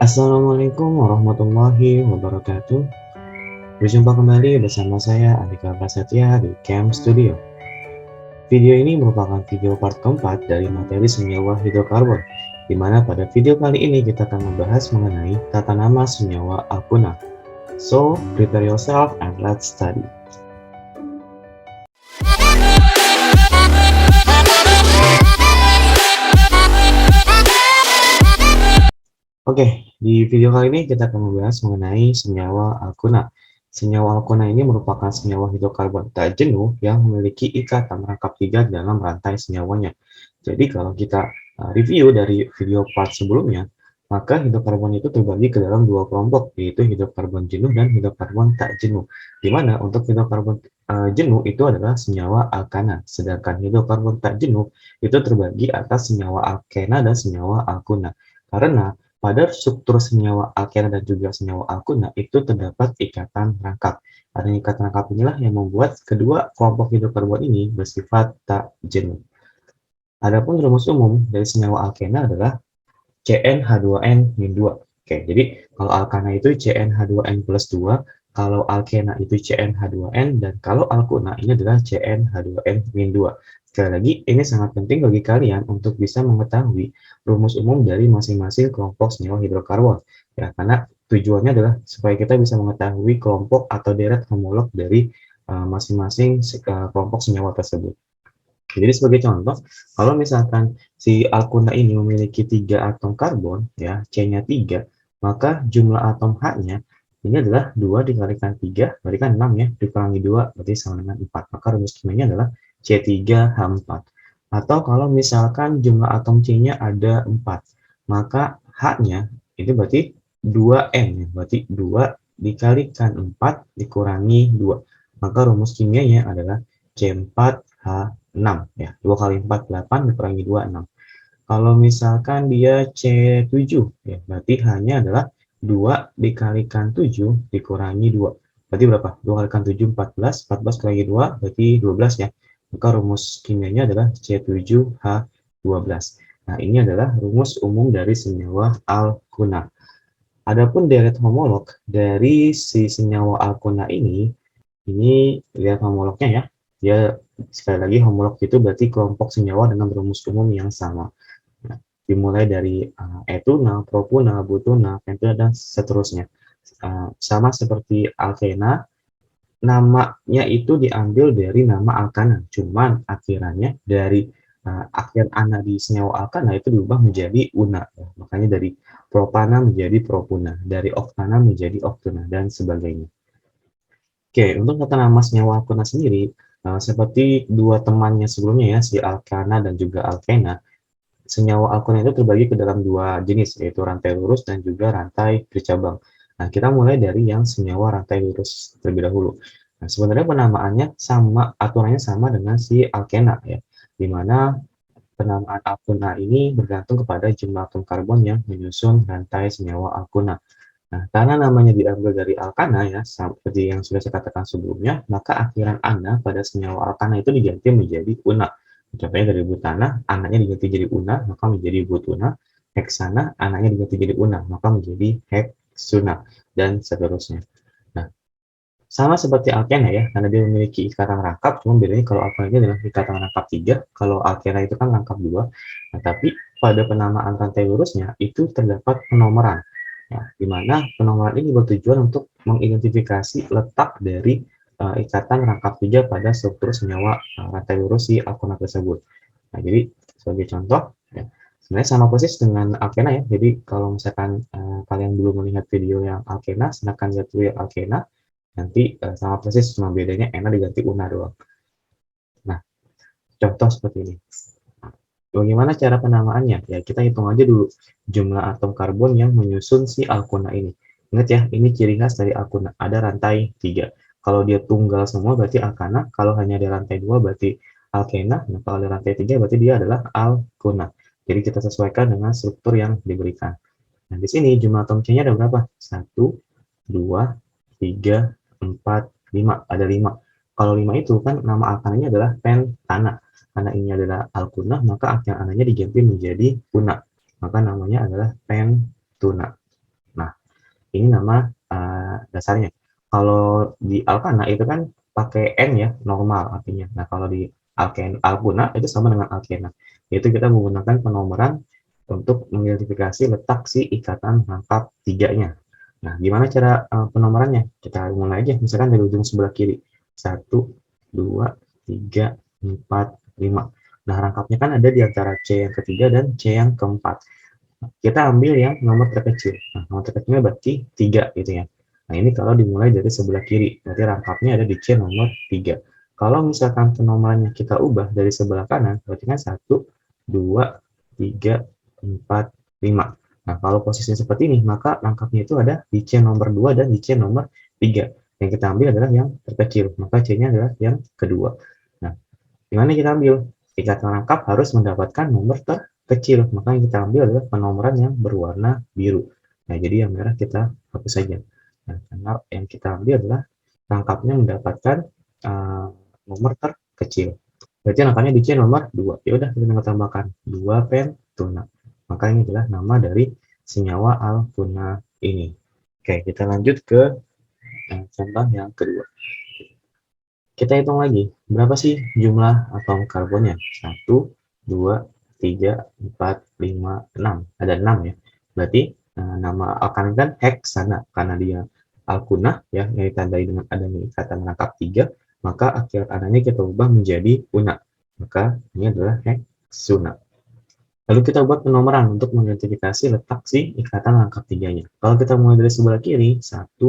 Assalamualaikum warahmatullahi wabarakatuh. Berjumpa kembali bersama saya Andika Prasetya di Cam Studio. Video ini merupakan video part keempat dari materi senyawa hidrokarbon, di mana pada video kali ini kita akan membahas mengenai tata nama senyawa alkuna. So, prepare yourself and let's study. Oke, di video kali ini kita akan membahas mengenai senyawa alkuna. Senyawa alkuna ini merupakan senyawa hidrokarbon tak jenuh yang memiliki ikatan rangkap 3 dalam rantai senyawanya. Jadi kalau kita review dari video part sebelumnya, maka hidrokarbon itu terbagi ke dalam dua kelompok, yaitu hidrokarbon jenuh dan hidrokarbon tak jenuh. Di mana untuk hidrokarbon jenuh itu adalah senyawa alkana, sedangkan hidrokarbon tak jenuh itu terbagi atas senyawa alkena dan senyawa alkuna. Karena pada struktur senyawa alkena dan juga senyawa alkuna itu terdapat ikatan rangkap. Adanya ikatan rangkap inilah yang membuat kedua kelompok hidrokarbon ini bersifat tak jenuh. Adapun rumus umum dari senyawa alkena adalah CnH2n-2. Oke, jadi kalau alkana itu CnH2n plus 2, kalau alkena itu CnH2n, dan kalau alkuna ini adalah CnH2n-2. Sekali lagi, ini sangat penting bagi kalian untuk bisa mengetahui rumus umum dari masing-masing kelompok senyawa hidrokarbon. Ya, karena tujuannya adalah supaya kita bisa mengetahui kelompok atau deret homolog dari masing-masing kelompok senyawa tersebut. Jadi sebagai contoh, kalau misalkan si alkuna ini memiliki 3 atom karbon, ya, C-nya 3, maka jumlah atom H-nya ini adalah 2 dikalikan 3, berarti kan 6 ya, dikurangi 2, berarti sama dengan 4. Maka rumus kimianya adalah C3H4. Atau kalau misalkan jumlah atom C-nya ada 4, maka H-nya itu berarti 2N, ya, berarti 2 dikalikan 4 dikurangi 2. Maka rumus kimianya adalah C4H6, ya, 2 kali 4 8 dikurangi 2 6. Kalau misalkan dia C7, ya, berarti hanya adalah 2 dikalikan 7 dikurangi 2. Berarti berapa? 2 kalikan 7 14, 14 kurangi 2 berarti 12 ya. Maka rumus kimianya adalah C7H12. Nah, ini adalah rumus umum dari senyawa alkuna. Adapun deret homolog dari si senyawa alkuna ini lihat homolognya ya. Dia sekali lagi homolog itu berarti kelompok senyawa dengan rumus umum yang sama. Nah, dimulai dari etuna, propuna, butuna, pentuna, dan seterusnya. Sama seperti alkena, namanya itu diambil dari nama alkana, cuman akhirannya dari akhir ana di senyawa alkana itu diubah menjadi una, ya. Makanya dari propana menjadi propuna, dari oktana menjadi oktuna, dan sebagainya. Oke, untuk tata nama senyawa alkana sendiri, seperti dua temannya sebelumnya ya, si alkana dan juga alkena, senyawa alkana itu terbagi ke dalam dua jenis, yaitu rantai lurus dan juga rantai bercabang. Nah, kita mulai dari yang senyawa rantai lurus terlebih dahulu. Nah, sebenarnya penamaannya sama, aturannya sama dengan si alkena ya, di mana penamaan alkuna ini bergantung kepada jumlah atom karbon yang menyusun rantai senyawa alkuna. Nah, karena namanya diambil dari alkana ya, seperti yang sudah saya katakan sebelumnya, maka akhiran ana pada senyawa alkana itu diganti menjadi una. Contohnya dari butana, ananya diganti jadi una, maka menjadi butuna. Heksana, ananya diganti jadi una, maka menjadi heksuna, dan seterusnya. Nah, sama seperti alkena ya, karena dia memiliki ikatan rangkap, cuma bedanya kalau alkena ini adalah ikatan rangkap 3, kalau alkena itu kan rangkap 2. Nah, tapi pada penamaan rantai lurusnya itu terdapat penomoran. Ya, di mana penomoran ini bertujuan untuk mengidentifikasi letak dari ikatan rangkap 3 pada struktur senyawa rantai lurus si alkena tersebut. Nah, jadi sebagai contoh, ya, sebenarnya sama persis dengan alkena ya. Jadi kalau misalkan kalian belum melihat video yang alkena, silahkan lihat dulu yang alkena. Nanti sama persis, cuma bedanya ena diganti una doang. Nah, contoh seperti ini. Bagaimana cara penamaannya? Ya, kita hitung aja dulu jumlah atom karbon yang menyusun si alkuna ini. Ingat ya, ini ciri khas dari alkuna. Ada rantai 3. Kalau dia tunggal semua berarti alkana. Kalau hanya ada rantai 2 berarti alkena. Nah, kalau ada rantai 3 berarti dia adalah alkuna. Jadi kita sesuaikan dengan struktur yang diberikan. Nah, di sini jumlah atom C-nya ada berapa? 1, 2, 3, 4, 5. Ada 5. Kalau 5 itu kan nama alkananya adalah pentana. Karena ini adalah alkuna, maka akhir ananya diganti menjadi una. Maka namanya adalah pentuna. nama dasarnya. Kalau di Alkana itu kan pakai N ya, normal artinya. Nah, kalau di Alkuna itu sama dengan Alkena, yaitu kita menggunakan penomoran untuk mengidentifikasi letak si ikatan rangkap tiganya. Nah, gimana cara penomorannya? Kita mulai aja, misalkan dari ujung sebelah kiri. 1, 2, 3, 4, 5. Nah, rangkapnya kan ada di antara C yang ketiga dan C yang keempat. Kita ambil yang nomor terkecil. Nah, nomor terkecilnya berarti 3 gitu ya. Nah, ini kalau dimulai dari sebelah kiri, berarti rangkapnya ada di C nomor 3. Kalau misalkan penomorannya kita ubah dari sebelah kanan, berarti kan 1, 2, 3, 4, 5. Nah, kalau posisinya seperti ini, maka rangkapnya itu ada di C nomor 2 dan di C nomor 3. Yang kita ambil adalah yang terkecil, maka C-nya adalah yang kedua. Nah, gimana kita ambil? Ikatan rangkap harus mendapatkan nomor terkecil, maka yang kita ambil adalah penomoran yang berwarna biru. Nah, jadi yang merah kita hapus saja. Nah, karena yang kita ambil adalah rangkapnya mendapatkan nomor terkecil. Berarti rangkapnya di C nomor 2. Ya udah, kita tinggal tambahkan 2 pentuna. Maka ini adalah nama dari senyawa alkuna ini. Oke, kita lanjut ke contoh yang kedua. Kita hitung lagi, berapa sih jumlah atom karbonnya? 1, 2, 3, 4, 5, 6. Ada 6 ya. Berarti nama alkana kan heksana, karena dia alkuna ya, yang ditandai dengan adanya ikatan rangkap 3, maka akhir ananya kita ubah menjadi una. Maka ini adalah heksuna. Lalu kita buat penomoran untuk mengidentifikasi letak si ikatan rangkap 3-nya. Kalau kita mulai dari sebelah kiri, 1,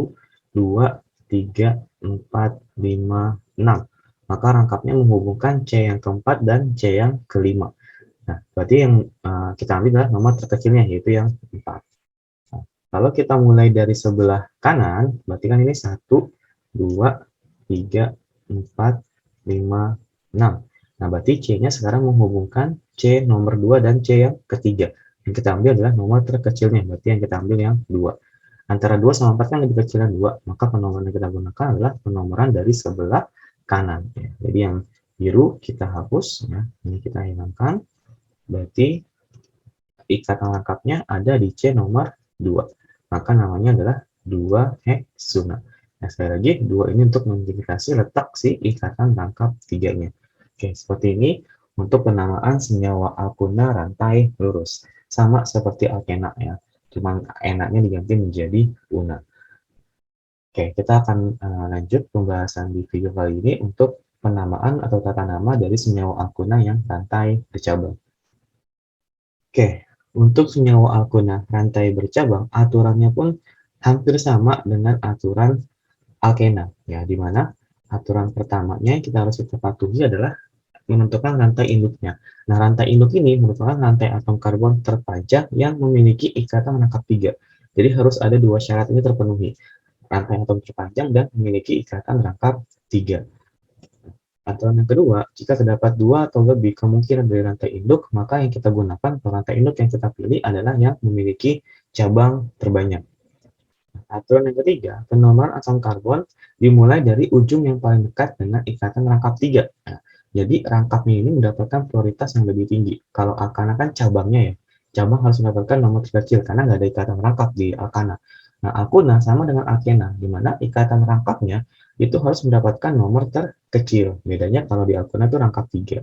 2, 3, 4, 5, 6. Maka rangkapnya menghubungkan C yang keempat dan C yang kelima. Nah, berarti yang kita ambil adalah nomor terkecilnya, yaitu yang 4. Nah, kalau kita mulai dari sebelah kanan, berarti kan ini 1, 2, 3, 4, 5, 6. Nah, berarti C-nya sekarang menghubungkan C nomor 2 dan C yang ketiga. Yang kita ambil adalah nomor terkecilnya, berarti yang kita ambil yang 2. Antara 2 sama 4 kan lebih kecil dari 2, maka penomoran yang kita gunakan adalah penomoran dari sebelah kanan. Jadi yang biru kita hapus, ya. Ini kita hilangkan, berarti ikatan lengkapnya ada di C nomor 2. Maka namanya adalah 2 heksuna. Nah, sekali lagi, 2 ini untuk mengidentifikasi letak si ikatan rangkap 3-nya. Oke, seperti ini untuk penamaan senyawa alkuna rantai lurus. Sama seperti alkena ya, cuman enaknya diganti menjadi una. Oke, kita akan lanjut pembahasan di video kali ini untuk penamaan atau tata nama dari senyawa alkuna yang rantai bercabang. Oke, untuk senyawa alkuna rantai bercabang, aturannya pun hampir sama dengan aturan alkena, ya, di mana aturan pertamanya yang kita harus kita patuhi adalah menentukan rantai induknya. Nah, rantai induk ini merupakan rantai atom karbon terpanjang yang memiliki ikatan rangkap 3. Jadi harus ada dua syarat ini terpenuhi. Rantai atom terpanjang dan memiliki ikatan rangkap 3. Aturan yang kedua, jika terdapat 2 atau lebih kemungkinan dari rantai induk, maka yang kita gunakan atau rantai induk yang kita pilih adalah yang memiliki cabang terbanyak. Aturan yang ketiga, penomoran atom karbon dimulai dari ujung yang paling dekat dengan ikatan rangkap 3. Nah, jadi rangkapnya ini mendapatkan prioritas yang lebih tinggi. Kalau alkana kan cabangnya ya, cabang harus mendapatkan nomor terkecil karena nggak ada ikatan rangkap di alkana. Nah, alkuna sama dengan alkena, di mana ikatan rangkapnya itu harus mendapatkan nomor terkecil. Bedanya kalau di alkuna itu rangkap 3.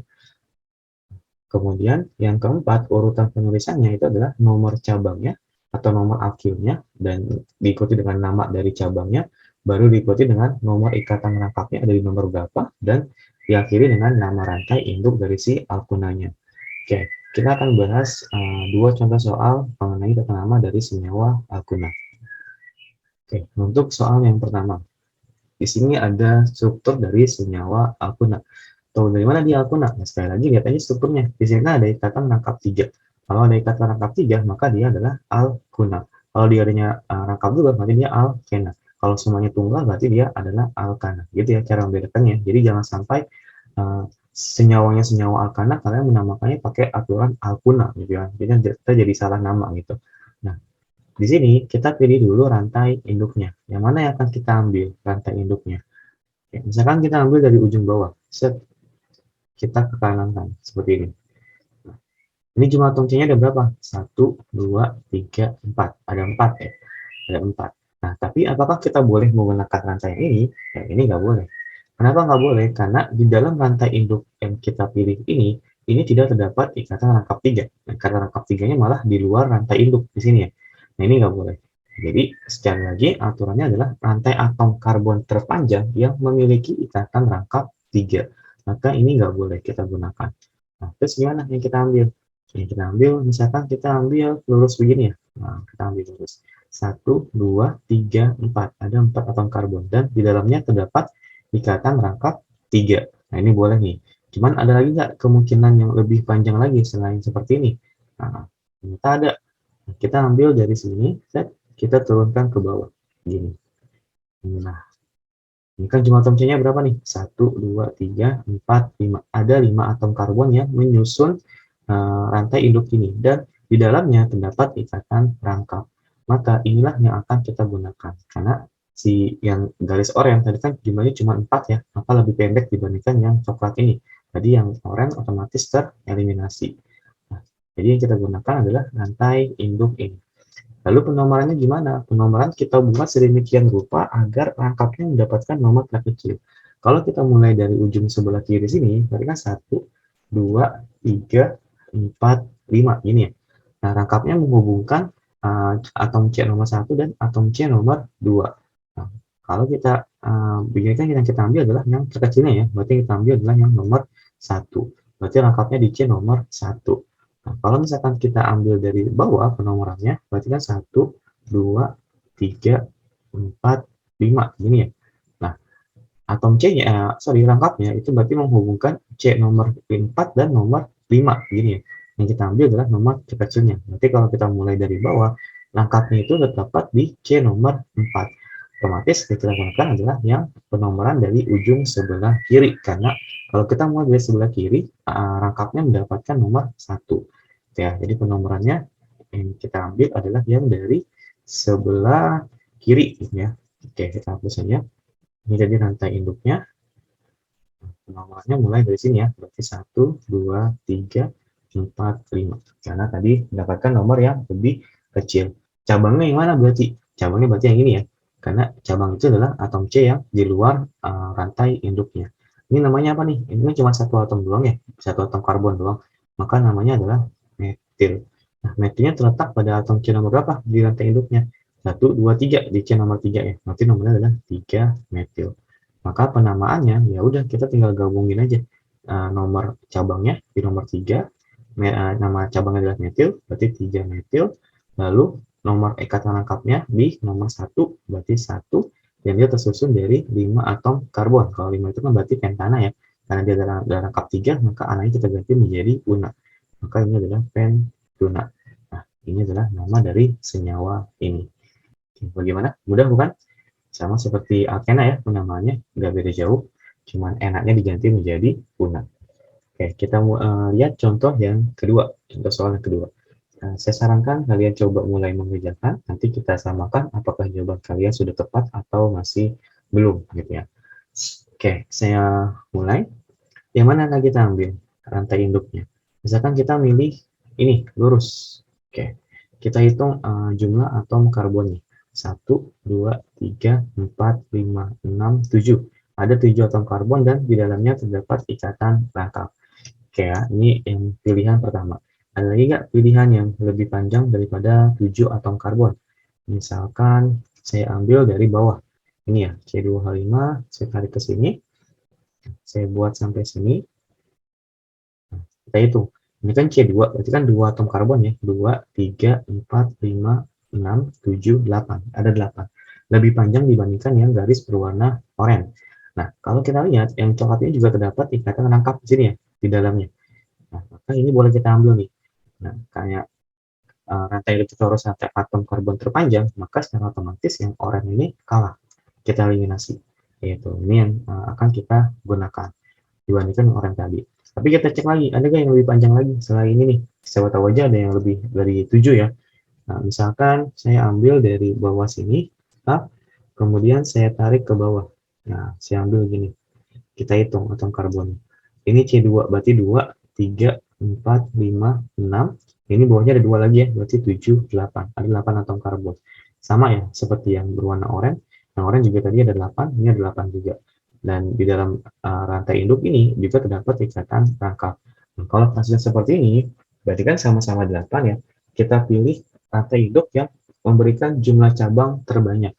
Kemudian yang keempat, urutan penulisannya itu adalah nomor cabangnya atau nomor alkilnya, dan diikuti dengan nama dari cabangnya, baru diikuti dengan nomor ikatan rangkapnya dari nomor berapa, dan diakhiri dengan nama rantai induk dari si alkunanya. Oke, kita akan bahas dua contoh soal mengenai tata nama dari senyawa alkuna. Oke, untuk soal yang pertama, di sini ada struktur dari senyawa alkuna. Tahu dari mana dia alkuna? Nah, sekali lagi lihat aja strukturnya. Di sini ada ikatan rangkap 3. Kalau ada ikatan rangkap 3, maka dia adalah alkuna. Kalau dia adanya rangkap 2, berarti dia alkena. Kalau semuanya tunggal, berarti dia adalah alkana. Gitu ya cara membedakannya. Jadi jangan sampai senyawanya senyawa alkana, kalian menamakannya pakai aturan alkuna gitu ya. Jadi kita jadi salah nama gitu. Nah, di sini kita pilih dulu rantai induknya. Yang mana yang akan kita ambil rantai induknya? Ya, misalkan kita ambil dari ujung bawah. Set, kita ke kanan kan, seperti ini. Nah, ini jumlah atom C-nya ada berapa? 1, 2, 3, 4. Ada 4 ya. Ada 4. Nah, tapi apakah kita boleh menggunakan rantai ini? Ya, ini nggak boleh. Kenapa nggak boleh? Karena di dalam rantai induk yang kita pilih ini tidak terdapat ikatan rangkap 3. Nah, karena rangkap 3-nya malah di luar rantai induk di sini ya. Nah, ini nggak boleh. Jadi, sekali lagi aturannya adalah rantai atom karbon terpanjang yang memiliki ikatan rangkap 3. Maka ini nggak boleh kita gunakan. Nah, terus gimana yang kita ambil? Yang kita ambil, misalkan kita ambil lurus begini ya. Nah, kita ambil lurus. 1, 2, 3, 4. Ada 4 atom karbon dan di dalamnya terdapat ikatan rangkap 3. Nah, ini boleh nih. Cuman ada lagi nggak kemungkinan yang lebih panjang lagi selain seperti ini? Nah, ternyata ada. Kita ambil dari sini, kita turunkan ke bawah. Gini. Nah, ini kan jumlah atom C-nya berapa nih? 1, 2, 3, 4, 5. Ada 5 atom karbon yang menyusun rantai induk ini dan di dalamnya terdapat ikatan rangkap. Maka inilah yang akan kita gunakan karena si yang garis oranye tadi kan jumlahnya cuma 4 ya, maka lebih pendek dibandingkan yang coklat ini. Tadi yang oranye otomatis tereliminasi. Nah, jadi yang kita gunakan adalah rantai induk ini. Lalu penomorannya gimana? Penomoran kita buat sedemikian rupa agar rangkapnya mendapatkan nomor terkecil. Kalau kita mulai dari ujung sebelah kiri sini, berarti kan 1, 2, 3, 4, 5 ini ya. Nah, rangkapnya menghubungkan atom C nomor 1 dan atom C nomor 2. Nah, kalau kita begini kan yang kita ambil adalah yang terkecilnya ya, berarti kita ambil adalah yang nomor 1. Berarti rangkapnya di C nomor 1. Nah, kalau misalkan kita ambil dari bawah penomorannya, berarti kan 1, 2, 3, 4, 5, gini ya. Nah, atom C-nya, rangkapnya itu berarti menghubungkan C nomor 4 dan nomor 5, gini ya. Yang kita ambil adalah nomor terkecilnya. Berarti kalau kita mulai dari bawah, rangkapnya itu terdapat di C nomor 4. Otomatis yang kita gunakan adalah yang penomoran dari ujung sebelah kiri, karena kalau kita mulai dari sebelah kiri, rangkapnya mendapatkan nomor 1. Ya, jadi penomorannya yang kita ambil adalah yang dari sebelah kiri ya. Oke, kita hapus saja. Ini jadi rantai induknya. Penomorannya mulai dari sini ya, berarti 1, 2, 3, 4, 5. Karena tadi mendapatkan nomor yang lebih kecil. Cabangnya yang mana berarti? Cabangnya berarti yang ini ya. Karena cabang itu adalah atom C yang di luar rantai induknya. Ini namanya apa nih? Ini cuma satu atom doang ya, satu atom karbon doang. Maka namanya adalah metil. Nah, metilnya terletak pada atom C nomor berapa di rantai induknya? 1, 2, 3 di C nomor 3 ya. Berarti nomornya adalah 3 metil. Maka penamaannya ya udah kita tinggal gabungin aja nomor cabangnya di nomor 3, nama cabangnya adalah metil, berarti 3 metil, lalu nomor ikatan rangkapnya di nomor 1, berarti 1, dan dia tersusun dari 5 atom karbon. Kalau 5 itu kan berarti pentana ya, karena dia adalah rangkap 3, maka ananya kita ganti menjadi una. Maka ini adalah pentuna. Nah, ini adalah nama dari senyawa ini. Bagaimana? Mudah bukan? Sama seperti alkena ya, penamaannya nggak beda jauh, cuman enaknya diganti menjadi una. Oke, kita lihat contoh yang kedua, contoh soal yang kedua. Saya sarankan kalian coba mulai mengerjakan, nanti kita samakan apakah jawaban kalian sudah tepat atau masih belum gitu ya. Oke, saya mulai. Yang mana lagi kita ambil rantai induknya? Misalkan kita milih ini lurus. Oke, kita hitung jumlah atom karbonnya. 1, 2, 3, 4, 5, 6, 7. Ada 7 atom karbon dan di dalamnya terdapat ikatan rangkap. Oke ya, ini yang pilihan pertama. Ada lagi nggak pilihan yang lebih panjang daripada 7 atom karbon? Misalkan saya ambil dari bawah. Ini ya, C2H5, saya tarik ke sini. Saya buat sampai sini. Kita hitung. Ini kan C2, berarti kan 2 atom karbon ya. 2, 3, 4, 5, 6, 7, 8. Ada 8. Lebih panjang dibandingkan yang garis berwarna oranye. Nah, kalau kita lihat, yang coklat ini juga terdapat ikatan rangkap di sini ya, di dalamnya. Nah, maka ini boleh kita ambil nih. Nah, kayak rantai elektroros rantai atom karbon terpanjang, maka secara otomatis yang oranye ini kalah. Kita eliminasi. Yaitu, ini yang akan kita gunakan dibandingkan yang oranye tadi. Tapi kita cek lagi, ada nggak yang lebih panjang lagi selain ini nih? Siapa tahu aja ada yang lebih dari 7 ya. Nah, misalkan saya ambil dari bawah sini, kemudian saya tarik ke bawah. Nah, saya ambil gini. Kita hitung atom karbon. Ini C2, berarti 2, 3, 4, 5, 6. Ini bawahnya ada 2 lagi ya, berarti 7, 8. Ada 8 atom karbon. sama ya, seperti yang berwarna oranye. Yang oranye juga tadi ada 8, ini ada 8 juga. Dan di dalam rantai induk ini juga terdapat ikatan rangkap. Nah, kalau kasusnya seperti ini, berarti kan sama-sama 8 ya. Kita pilih rantai induk yang memberikan jumlah cabang terbanyak.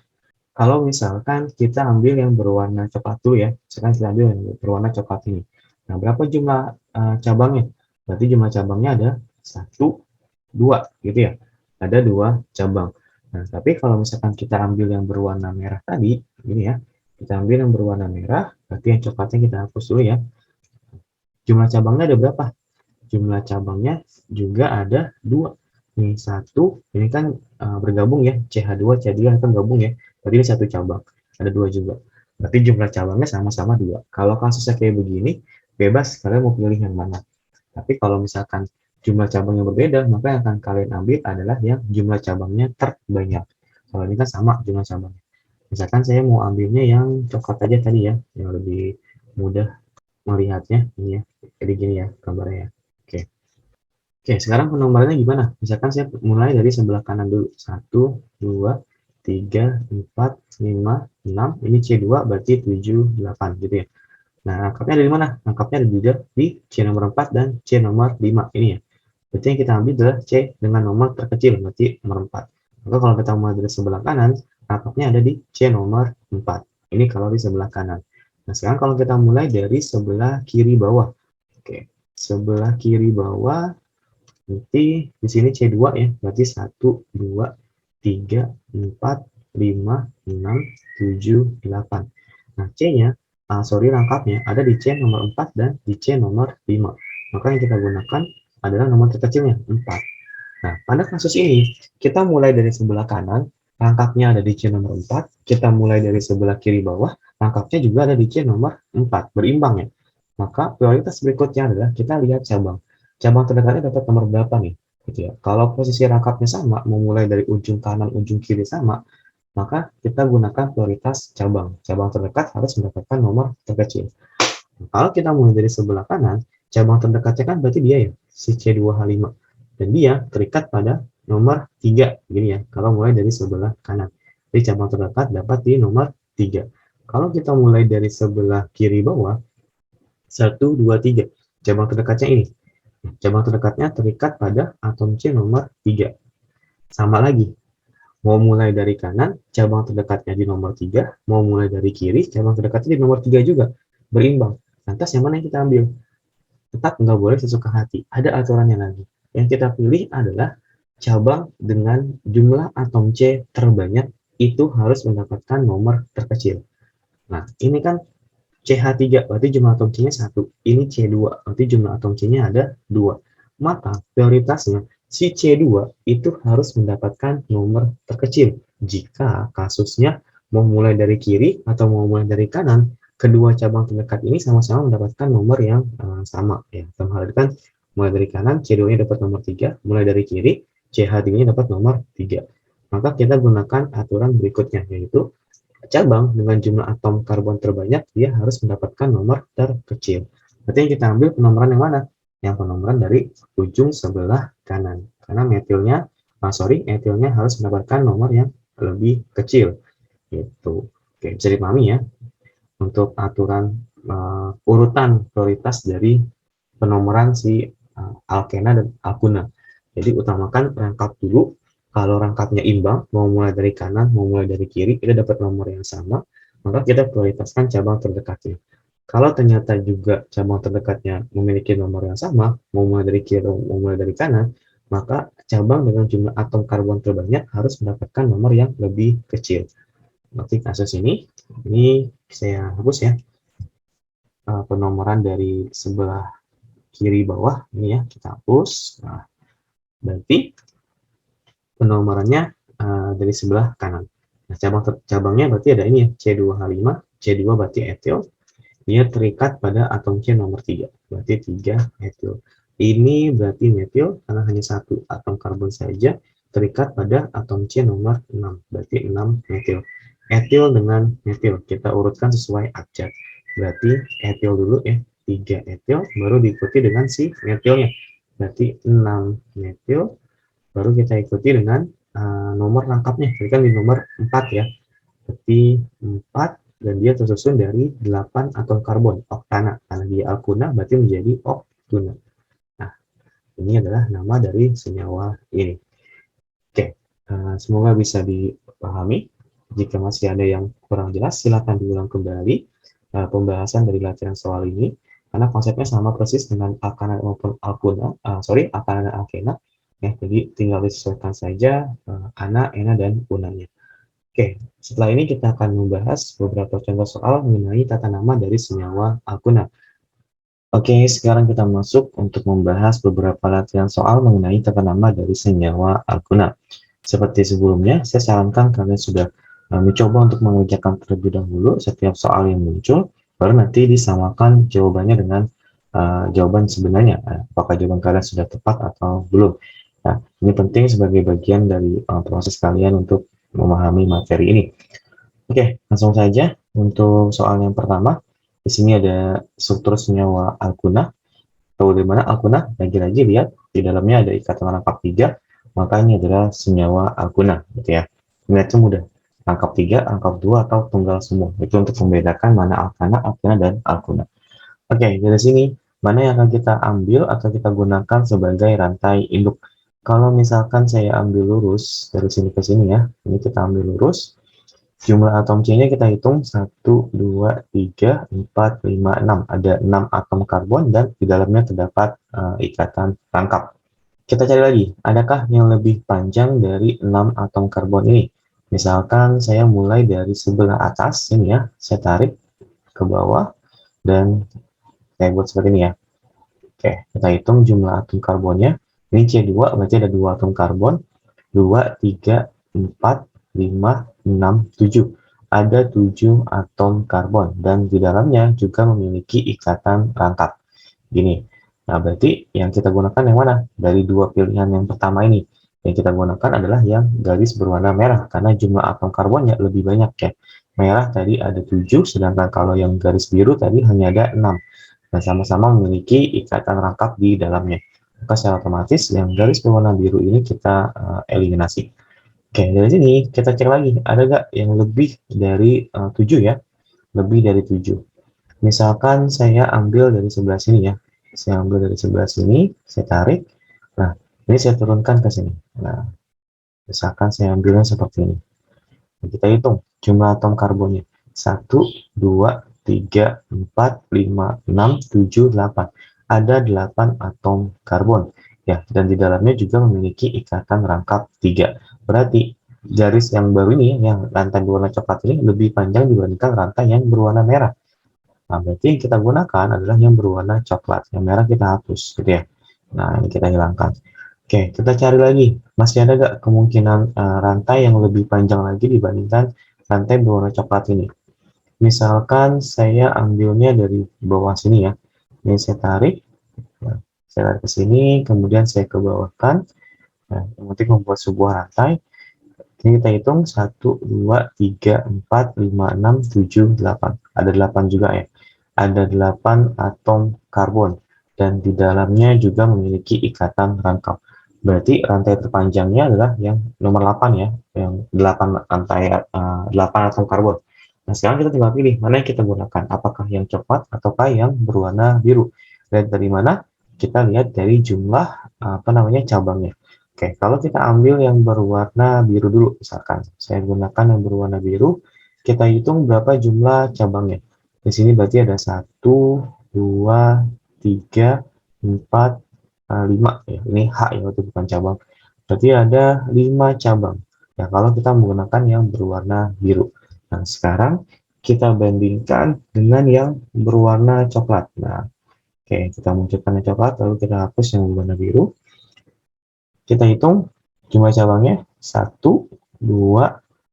Kalau misalkan kita ambil yang berwarna coklat dulu ya, misalkan kita ambil yang berwarna coklat ini. Nah, berapa jumlah cabangnya? Berarti jumlah cabangnya ada 1, 2, gitu ya. Ada 2 cabang. Nah, tapi kalau misalkan kita ambil yang berwarna merah tadi, ini ya, kita ambil yang berwarna merah, berarti yang coklatnya kita hapus dulu ya. Jumlah cabangnya ada berapa? Jumlah cabangnya juga ada 2. Ini 1, ini kan bergabung ya, CH2, CH2 kan gabung ya. Berarti ini 1 cabang, ada 2 juga. Berarti jumlah cabangnya sama-sama 2. Kalau kasusnya kayak begini, bebas kalian mau pilih yang mana. Tapi kalau misalkan jumlah cabangnya berbeda, maka yang akan kalian ambil adalah yang jumlah cabangnya terbanyak. Kalau ini kan sama jumlah cabangnya. Misalkan saya mau ambilnya yang coklat aja tadi ya, yang lebih mudah melihatnya. Ini ya, jadi gini ya gambarnya ya. Oke. Oke, sekarang penomorannya gimana? Misalkan saya mulai dari sebelah kanan dulu. 1, 2, 3, 4, 5, 6. Ini C2 berarti 7, 8 gitu ya. Nah, angkanya ada di mana? Angkanya ada di C nomor 4 dan C nomor 5 ini ya. Berarti yang kita ambil adalah C dengan nomor terkecil, berarti nomor 4. Maka kalau kita mulai dari sebelah kanan, angkanya ada di C nomor 4. Ini kalau di sebelah kanan. Nah, sekarang kalau kita mulai dari sebelah kiri bawah. Oke, sebelah kiri bawah, nanti di sini C2 ya, berarti 1, 2, 3, 4, 5, 6, 7, 8. Nah, C-nya, rangkapnya ada di C nomor 4 dan di C nomor 5. Maka yang kita gunakan adalah nomor terkecilnya, 4. Nah, pada kasus ini, kita mulai dari sebelah kanan, rangkapnya ada di C nomor 4, kita mulai dari sebelah kiri bawah, rangkapnya juga ada di C nomor 4, berimbang ya. Maka prioritas berikutnya adalah kita lihat cabang. Cabang terdekatnya dapat nomor berapa nih? Gitu ya. Kalau posisi rangkapnya sama, memulai dari ujung kanan, ujung kiri sama, maka kita gunakan prioritas cabang. Cabang terdekat harus mendapatkan nomor terkecil. Kalau kita mulai dari sebelah kanan, cabang terdekatnya kan berarti dia ya, si C2H5. Dan dia terikat pada nomor 3, gini ya, kalau mulai dari sebelah kanan. Jadi cabang terdekat dapat di nomor 3. Kalau kita mulai dari sebelah kiri bawah, 1, 2, 3. Cabang terdekatnya ini. Cabang terdekatnya terikat pada atom C nomor 3. Sama lagi, mau mulai dari kanan, cabang terdekatnya di nomor 3, mau mulai dari kiri, cabang terdekatnya di nomor 3 juga, berimbang. Lantas yang mana yang kita ambil? Tetap nggak boleh sesuka hati, ada aturannya lagi. Yang kita pilih adalah cabang dengan jumlah atom C terbanyak itu harus mendapatkan nomor terkecil. Nah, ini kan CH3, berarti jumlah atom C-nya 1. Ini C2, berarti jumlah atom C-nya ada 2. Maka prioritasnya si C2 itu harus mendapatkan nomor terkecil. Jika kasusnya mau mulai dari kiri atau mau mulai dari kanan, kedua cabang terdekat ini sama-sama mendapatkan nomor yang sama. Ya, dalam hal ini kan mulai dari kanan, C2-nya dapat nomor 3, mulai dari kiri, CH3-nya dapat nomor 3. Maka kita gunakan aturan berikutnya, yaitu cabang dengan jumlah atom karbon terbanyak, dia harus mendapatkan nomor terkecil. Berarti yang kita ambil penomoran yang mana? Yang penomoran dari ujung sebelah kanan. Karena etilnya harus mendapatkan nomor yang lebih kecil. Gitu. Oke, bisa dipahami ya untuk aturan urutan prioritas dari penomoran si alkena dan alkuna. Jadi utamakan rangkap dulu. Kalau rangkapnya imbang, mau mulai dari kanan, mau mulai dari kiri, kita dapat nomor yang sama, maka kita prioritaskan cabang terdekatnya. Kalau ternyata juga cabang terdekatnya memiliki nomor yang sama, mau mulai dari kiri, mau mulai dari kanan, maka cabang dengan jumlah atom karbon terbanyak harus mendapatkan nomor yang lebih kecil. Berarti kasus ini saya hapus ya, penomoran dari sebelah kiri bawah, ini ya, kita hapus. Nah, berarti penomorannya dari sebelah kanan. Nah, cabangnya berarti ada ini ya, C2H5, C2 berarti etil, dia terikat pada atom C nomor 3, berarti 3 etil. Ini berarti metil karena hanya satu atom karbon saja terikat pada atom C nomor 6, berarti 6 metil. Etil dengan metil kita urutkan sesuai abjad. Berarti etil dulu ya, 3 etil, baru diikuti dengan si metilnya. Berarti 6 metil, baru kita ikuti dengan nomor rangkapnya. Jadi kan di nomor 4 ya. Berarti 4 dan dia tersusun dari 8 atom karbon, oktana. Karena dia alkuna berarti menjadi oktuna. Nah, ini adalah nama dari senyawa ini. Oke, semoga bisa dipahami. Jika masih ada yang kurang jelas, silakan diulang kembali pembahasan dari latihan soal ini, karena konsepnya sama persis dengan alkana maupun alkuna, alkana dan alkena. Ya, jadi tinggal disesuaikan saja ana, ena, dan unanya. Oke, setelah ini kita akan membahas beberapa contoh soal mengenai tata nama dari senyawa alkuna. Oke, sekarang kita masuk untuk membahas beberapa latihan soal mengenai tata nama dari senyawa alkuna. Seperti sebelumnya, saya sarankan kalian sudah mencoba untuk mengerjakan terlebih dahulu setiap soal yang muncul, baru nanti disamakan jawabannya dengan jawaban sebenarnya. Apakah jawaban kalian sudah tepat atau belum. Nah, ini penting sebagai bagian dari proses kalian untuk memahami materi ini. Oke, langsung saja untuk soal yang pertama. Di sini ada struktur senyawa alkuna. Tahu dari mana alkuna? Lagi-lagi lihat di dalamnya ada ikatan rangkap 3, maka ini adalah senyawa alkuna, gitu ya. Ini itu mudah. Rangkap 3, rangkap 2 atau tunggal semua. Itu untuk membedakan mana alkana, alkena, dan alkuna. Oke, dari sini mana yang akan kita ambil atau kita gunakan sebagai rantai induk. Kalau misalkan saya ambil lurus dari sini ke sini ya, ini kita ambil lurus. Jumlah atom C-nya kita hitung 1, 2, 3, 4, 5, 6. Ada 6 atom karbon dan di dalamnya terdapat ikatan rangkap. Kita cari lagi, adakah yang lebih panjang dari 6 atom karbon ini? Misalkan saya mulai dari sebelah atas, ini ya, saya tarik ke bawah dan saya buat seperti ini ya. Oke, kita hitung jumlah atom karbonnya. Ini C2, berarti ada 2 atom karbon. 2, 3, 4, 5, 6, 7. Ada 7 atom karbon dan di dalamnya juga memiliki ikatan rangkap. Gini. Nah, berarti yang kita gunakan yang mana? Dari dua pilihan yang pertama ini. Yang kita gunakan adalah yang garis berwarna merah karena jumlah atom karbonnya lebih banyak ya. Merah tadi ada 7, sedangkan kalau yang garis biru tadi hanya ada 6. Dan sama-sama memiliki ikatan rangkap di dalamnya. Maka secara otomatis yang garis berwarna biru ini kita eliminasi. Oke, dari sini kita cek lagi, ada nggak yang lebih dari 7 ya? Lebih dari 7. Misalkan saya ambil dari sebelah sini ya. Saya ambil dari sebelah sini, saya tarik. Nah, ini saya turunkan ke sini. Nah, misalkan saya ambilnya seperti ini. Nah, kita hitung jumlah atom karbonnya. 1, 2, 3, 4, 5, 6, 7, 8. Ada 8 atom karbon. Ya, dan di dalamnya juga memiliki ikatan rangkap 3. Berarti garis yang baru ini, yang rantai berwarna coklat ini lebih panjang dibandingkan rantai yang berwarna merah. Nah, berarti yang kita gunakan adalah yang berwarna coklat. Yang merah kita hapus, gitu ya. Nah, ini kita hilangkan. Oke, kita cari lagi. Masih ada nggak kemungkinan rantai yang lebih panjang lagi dibandingkan rantai berwarna coklat ini? Misalkan saya ambilnya dari bawah sini ya. Ini saya tarik. Nah, saya tarik ke sini, kemudian saya ke bawahkan. Nah, yang penting membuat sebuah rantai. Ini kita hitung 1, 2, 3, 4, 5, 6, 7, 8. Ada 8 juga ya. Ada 8 atom karbon. Dan di dalamnya juga memiliki ikatan rangkap. Berarti rantai terpanjangnya adalah yang nomor 8 ya. Yang 8 rantai 8 atom karbon. Nah, sekarang kita tinggal pilih mana yang kita gunakan. Apakah yang coklat ataukah yang berwarna biru. Lihat dari mana? Kita lihat dari jumlah cabangnya. Oke, kalau kita ambil yang berwarna biru dulu, misalkan saya gunakan yang berwarna biru, kita hitung berapa jumlah cabangnya. Di sini berarti ada 1, 2, 3, 4, 5. Ya, ini H ya, itu bukan cabang. Berarti ada 5 cabang. Ya, kalau kita menggunakan yang berwarna biru. Nah, sekarang kita bandingkan dengan yang berwarna coklat. Nah, oke, kita munculkan yang coklat, lalu kita hapus yang berwarna biru. Kita hitung jumlah cabangnya 1, 2,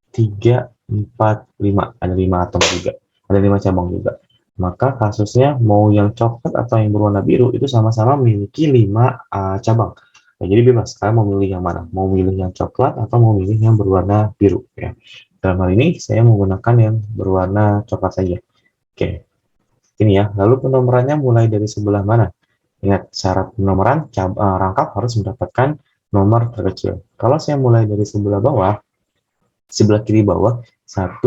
3, 4, 5. Ada 5 atom juga. Ada 5 cabang juga. Maka kasusnya mau yang coklat atau yang berwarna biru itu sama-sama memiliki 5 cabang. Nah, jadi bebas, kalian mau milih yang mana? Mau milih yang coklat atau mau milih yang berwarna biru ya. Dalam hal ini saya menggunakan yang berwarna coklat saja. Oke. Ini ya. Lalu penomorannya mulai dari sebelah mana? Ingat syarat penomoran rangkap harus mendapatkan nomor terkecil. Kalau saya mulai dari sebelah bawah, sebelah kiri bawah, 1,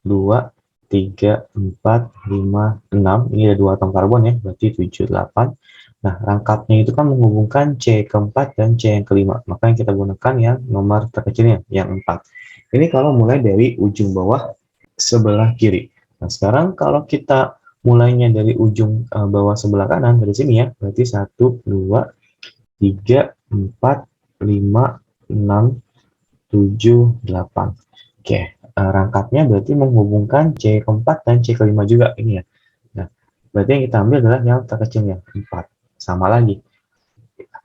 2, 3, 4, 5, 6. Ini ada 2 atom karbon ya, berarti 7, 8. Nah, rangkapnya itu kan menghubungkan C keempat dan C yang kelima. Maka yang kita gunakan yang nomor terkecilnya, yang 4. Ini kalau mulai dari ujung bawah sebelah kiri. Nah, sekarang kalau kita mulainya dari ujung bawah sebelah kanan, dari sini ya, berarti 1, 2, 3, 4, 5, 6, 7, 8. Oke, rangkapnya berarti menghubungkan C keempat dan C kelima juga ini ya. Nah, berarti yang kita ambil adalah yang terkecilnya, 4. Sama lagi.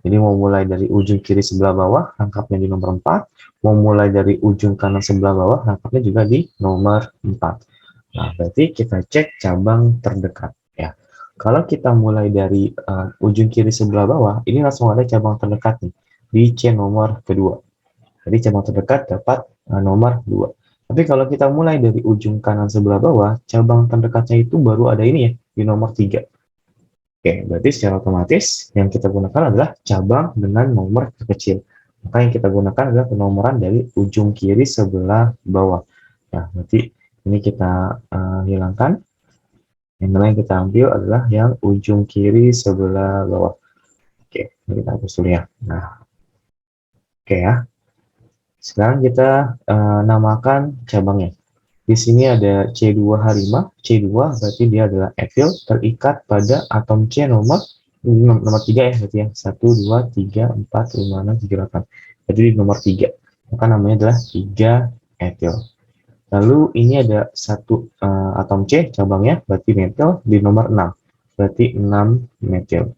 Jadi mau mulai dari ujung kiri sebelah bawah, rangkapnya di nomor 4. Mau mulai dari ujung kanan sebelah bawah, rangkapnya juga di nomor 4. Nah, berarti kita cek cabang terdekat ya. Kalau kita mulai dari ujung kiri sebelah bawah, ini langsung ada cabang terdekat nih di C nomor kedua. Jadi cabang terdekat dapat nomor 2. Tapi kalau kita mulai dari ujung kanan sebelah bawah, cabang terdekatnya itu baru ada ini ya, di nomor 3. Oke, berarti secara otomatis yang kita gunakan adalah cabang dengan nomor terkecil. Maka yang kita gunakan adalah penomoran dari ujung kiri sebelah bawah. Nah, berarti ini kita hilangkan. Yang mana yang kita ambil adalah yang ujung kiri sebelah bawah. Oke, ini kita hapus dulu ya. Nah, oke ya. Sekarang kita namakan cabangnya. Di sini ada C2H5. C2 berarti dia adalah etil terikat pada atom C nomor 3 ya, berarti ya. 1, 2, 3, 4, 5, 6, 7, 8. Jadi di nomor 3. Maka namanya adalah 3 etil. Lalu ini ada satu atom C cabangnya, berarti metil di nomor 6. Berarti 6 metil.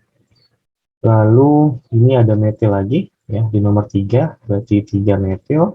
Lalu ini ada metil lagi ya di nomor 3, berarti 3 metil.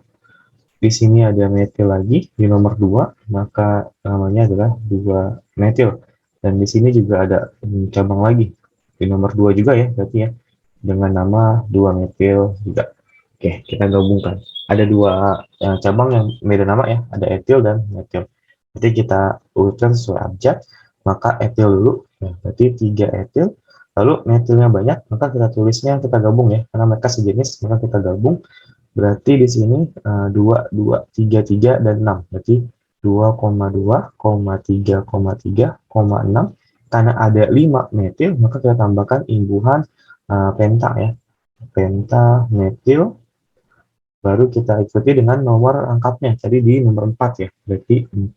Di sini ada metil lagi di nomor 2, maka namanya adalah 2 metil. Dan di sini juga ada cabang lagi di nomor 2 juga ya, berarti ya, dengan nama 2 metil juga. Oke, kita gabungkan. Ada dua cabang yang beda nama ya, ada etil dan metil. Jadi kita urutkan sesuai abjad, maka etil dulu, ya, berarti 3 etil. Lalu metilnya banyak, maka kita tulisnya kita gabung ya, karena mereka sejenis, maka kita gabung. Berarti di sini 2, 2, 3, 3, dan 6. Berarti 2,2, 3,3, 6. Karena ada 5 metil, maka kita tambahkan imbuhan penta ya. Penta metil. Baru kita ikuti dengan nomor rangkapnya. Tadi di nomor 4 ya. Berarti 4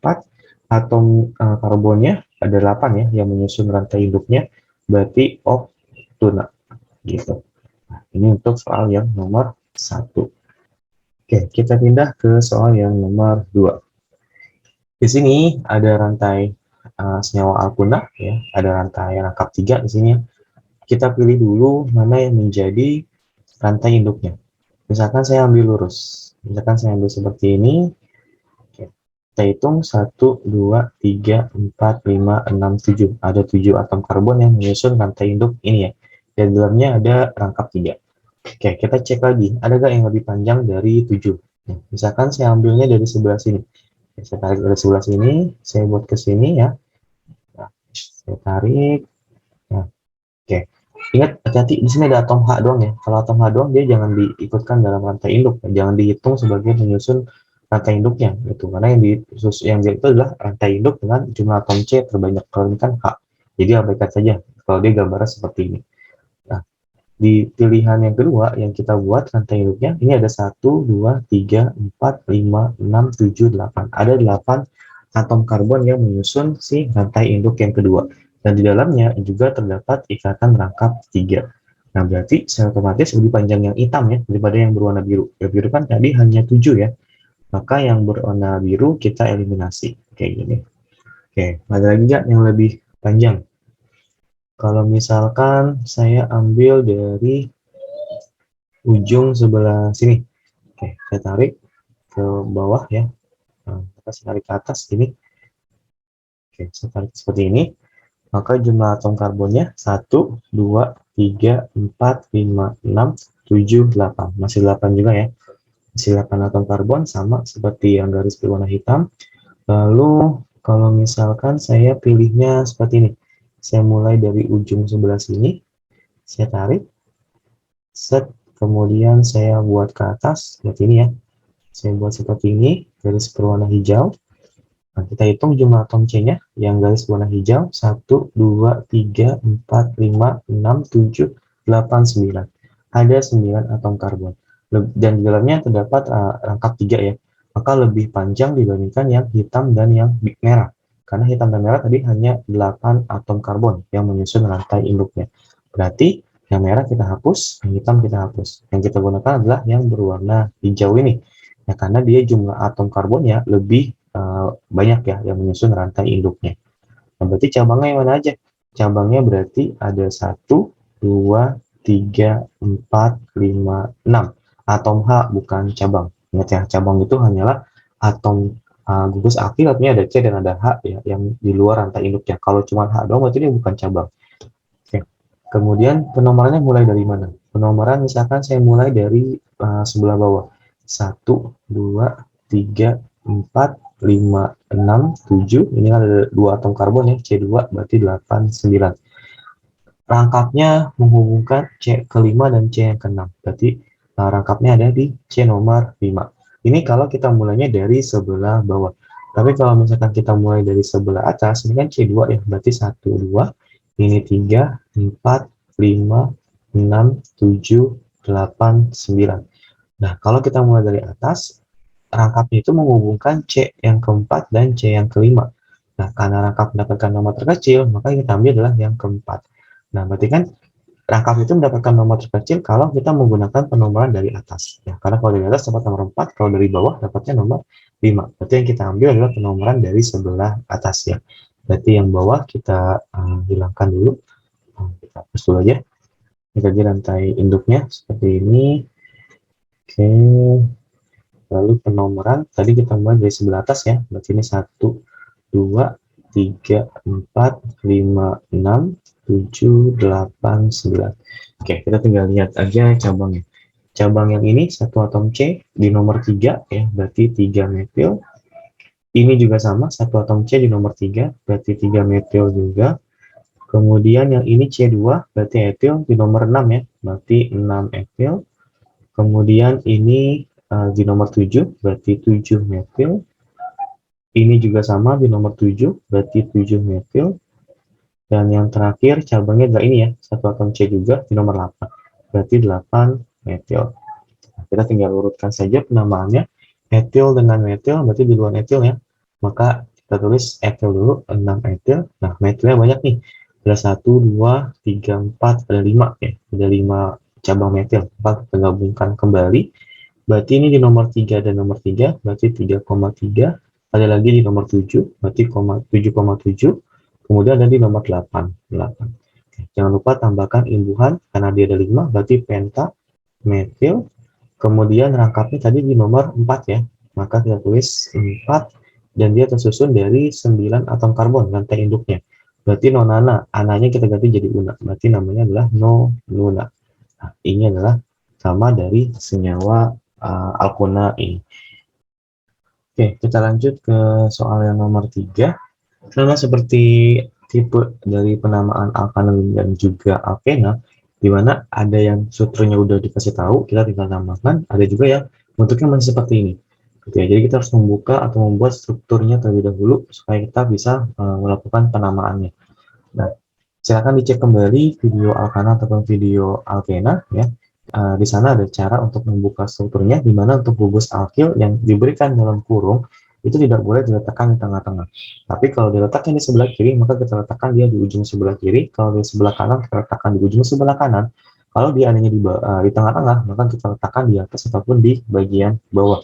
atom karbonnya ada 8 ya yang menyusun rantai induknya. Berarti oktuna gitu. Nah, ini untuk soal yang nomor 1. Oke, kita pindah ke soal yang nomor 2. Di sini ada rantai senyawa alkuna ya, ada rantai rangkap 3 di sini. Kita pilih dulu mana yang menjadi rantai induknya. Misalkan saya ambil lurus. Misalkan saya ambil seperti ini. Oke. Kita hitung 1, 2, 3, 4, 5, 6, 7. Ada 7 atom karbon yang menyusun rantai induk ini ya. Dan di dalamnya ada rangkap 3. Oke, kita cek lagi. Ada nggak yang lebih panjang dari 7? Nah, misalkan saya ambilnya dari sebelah sini. Saya tarik dari sebelah sini, saya buat ke sini ya. Nah, saya tarik. Nah, oke. Ingat, hati-hati di sini ada atom H doang ya. Kalau atom H doang dia jangan diikutkan dalam rantai induk, jangan dihitung sebagai penyusun rantai induknya gitu. Karena yang dia itu adalah rantai induk dengan jumlah atom C terbanyak. Kalau ini kan H. Jadi abaikan saja kalau dia gambarnya seperti ini. Nah, di pilihan yang kedua yang kita buat rantai induknya ini ada 1, 2, 3, 4, 5, 6, 7, 8. Ada 8 atom karbon yang menyusun si rantai induk yang kedua. Dan di dalamnya juga terdapat ikatan rangkap 3. Nah, berarti secara otomatis lebih panjang yang hitam ya daripada yang berwarna biru. Yang biru kan tadi hanya 7 ya. Maka yang berwarna biru kita eliminasi. Kayak gini. Oke, ada lagi nggak yang lebih panjang? Kalau misalkan saya ambil dari ujung sebelah sini. Oke, saya tarik ke bawah ya. Nah, saya tarik ke atas ini. Oke, saya tarik seperti ini. Maka jumlah atom karbonnya 1, 2, 3, 4, 5, 6, 7, 8. Masih 8 juga ya. Masih 8 atom karbon sama seperti yang garis berwarna hitam. Lalu kalau misalkan saya pilihnya seperti ini. Saya mulai dari ujung sebelah sini. Saya tarik. Set kemudian saya buat ke atas, seperti ini ya. Saya buat seperti ini, garis berwarna hijau. Nah, kita hitung jumlah atom C-nya yang garis warna hijau, 1, 2, 3, 4, 5, 6, 7, 8, 9. Ada 9 atom karbon. Dan di dalamnya terdapat rangkap 3 ya. Maka lebih panjang dibandingkan yang hitam dan yang merah. Karena hitam dan merah tadi hanya 8 atom karbon yang menyusun rantai induknya. Berarti yang merah kita hapus, yang hitam kita hapus. Yang kita gunakan adalah yang berwarna hijau ini. Ya, karena dia jumlah atom karbonnya lebih banyak ya yang menyusun rantai induknya. Nah, berarti cabangnya yang mana aja? Cabangnya berarti ada 1, 2, 3, 4, 5, 6. Atom H bukan cabang. Ingat ya, cabang itu hanyalah atom gugus aktif, artinya ada C dan ada H ya, yang di luar rantai induknya. Kalau cuma H doang berarti dia bukan cabang. Oke. Kemudian penomorannya mulai dari mana? Penomoran misalkan saya mulai dari sebelah bawah. 1, 2, 3, 4, 5, 6, 7. Ini ada 2 atom karbon ya, C2 berarti 8, 9. Rangkapnya menghubungkan C ke-5 dan C yang ke-6. Berarti rangkapnya ada di C nomor 5. Ini kalau kita mulainya dari sebelah bawah. Tapi kalau misalkan kita mulai dari sebelah atas, ini kan C2 ya, berarti 1, 2, ini 3, 4, 5, 6, 7, 8, 9. Nah, kalau kita mulai dari atas, rangkapnya itu menghubungkan C yang keempat dan C yang kelima. Nah, karena rangkap mendapatkan nomor terkecil, maka kita ambil adalah yang keempat. Nah, berarti kan rangkap itu mendapatkan nomor terkecil kalau kita menggunakan penomoran dari atas. Ya, karena kalau dari atas dapat nomor 4, kalau dari bawah dapatnya nomor 5. Berarti yang kita ambil adalah penomoran dari sebelah atas ya. Berarti yang bawah kita hilangkan dulu. Kita hapus dulu aja. Kita jadi rantai induknya seperti ini. Oke. Lalu penomoran tadi kita mulai dari sebelah atas ya. Berarti ini 1, 2, 3, 4, 5, 6, 7, 8, 9. Oke, kita tinggal lihat aja cabangnya. Cabang yang ini satu atom C di nomor 3 ya, berarti 3 metil. Ini juga sama, satu atom C di nomor 3, berarti 3 metil juga. Kemudian yang ini C2, berarti etil di nomor 6 ya, berarti 6 etil. Kemudian ini di nomor 7, berarti 7 metil. Ini juga sama di nomor 7, berarti 7 metil. Dan yang terakhir cabangnya adalah ini ya, satu atom C juga di nomor 8, berarti 8 metil. Nah, kita tinggal urutkan saja penamaannya. Etil dengan metil, berarti di luar etil ya. Maka kita tulis etil dulu, 6 etil. Nah, metilnya banyak nih. Ada 1, 2, 3, 4, ada 5 ya. Ada 5 cabang metil. Maka kita gabungkan kembali. Berarti ini di nomor 3 dan nomor 3, berarti 3,3. Ada lagi di nomor 7, berarti 7,7. Kemudian ada di nomor 8. Jangan lupa tambahkan imbuhan, karena dia ada 5, berarti penta, metil. Kemudian rangkapnya tadi di nomor 4 ya. Maka kita tulis 4, dan dia tersusun dari 9 atom karbon, rantai induknya. Berarti nonana, ananya kita ganti jadi una. Berarti namanya adalah nonuna. Nah, ini adalah sama dari senyawa alkuna ini. Oke, kita lanjut ke soal yang nomor 3. Sama seperti tipe dari penamaan alkana dan juga alkena, di mana ada yang strukturnya udah dikasih tahu, kita tinggal tambahkan, ada juga yang bentuknya masih seperti ini. Gitu ya. Jadi kita harus membuka atau membuat strukturnya terlebih dahulu supaya kita bisa melakukan penamaannya. Nah, silakan dicek kembali video alkana ataupun video alkena ya. Di sana ada cara untuk membuka strukturnya, di mana untuk gugus alkil yang diberikan dalam kurung itu tidak boleh diletakkan di tengah-tengah. Tapi kalau diletakkan di sebelah kiri, maka kita letakkan dia di ujung sebelah kiri. Kalau di sebelah kanan, kita letakkan di ujung sebelah kanan. Kalau dia adanya di tengah-tengah, maka kita letakkan di atas ataupun di bagian bawah.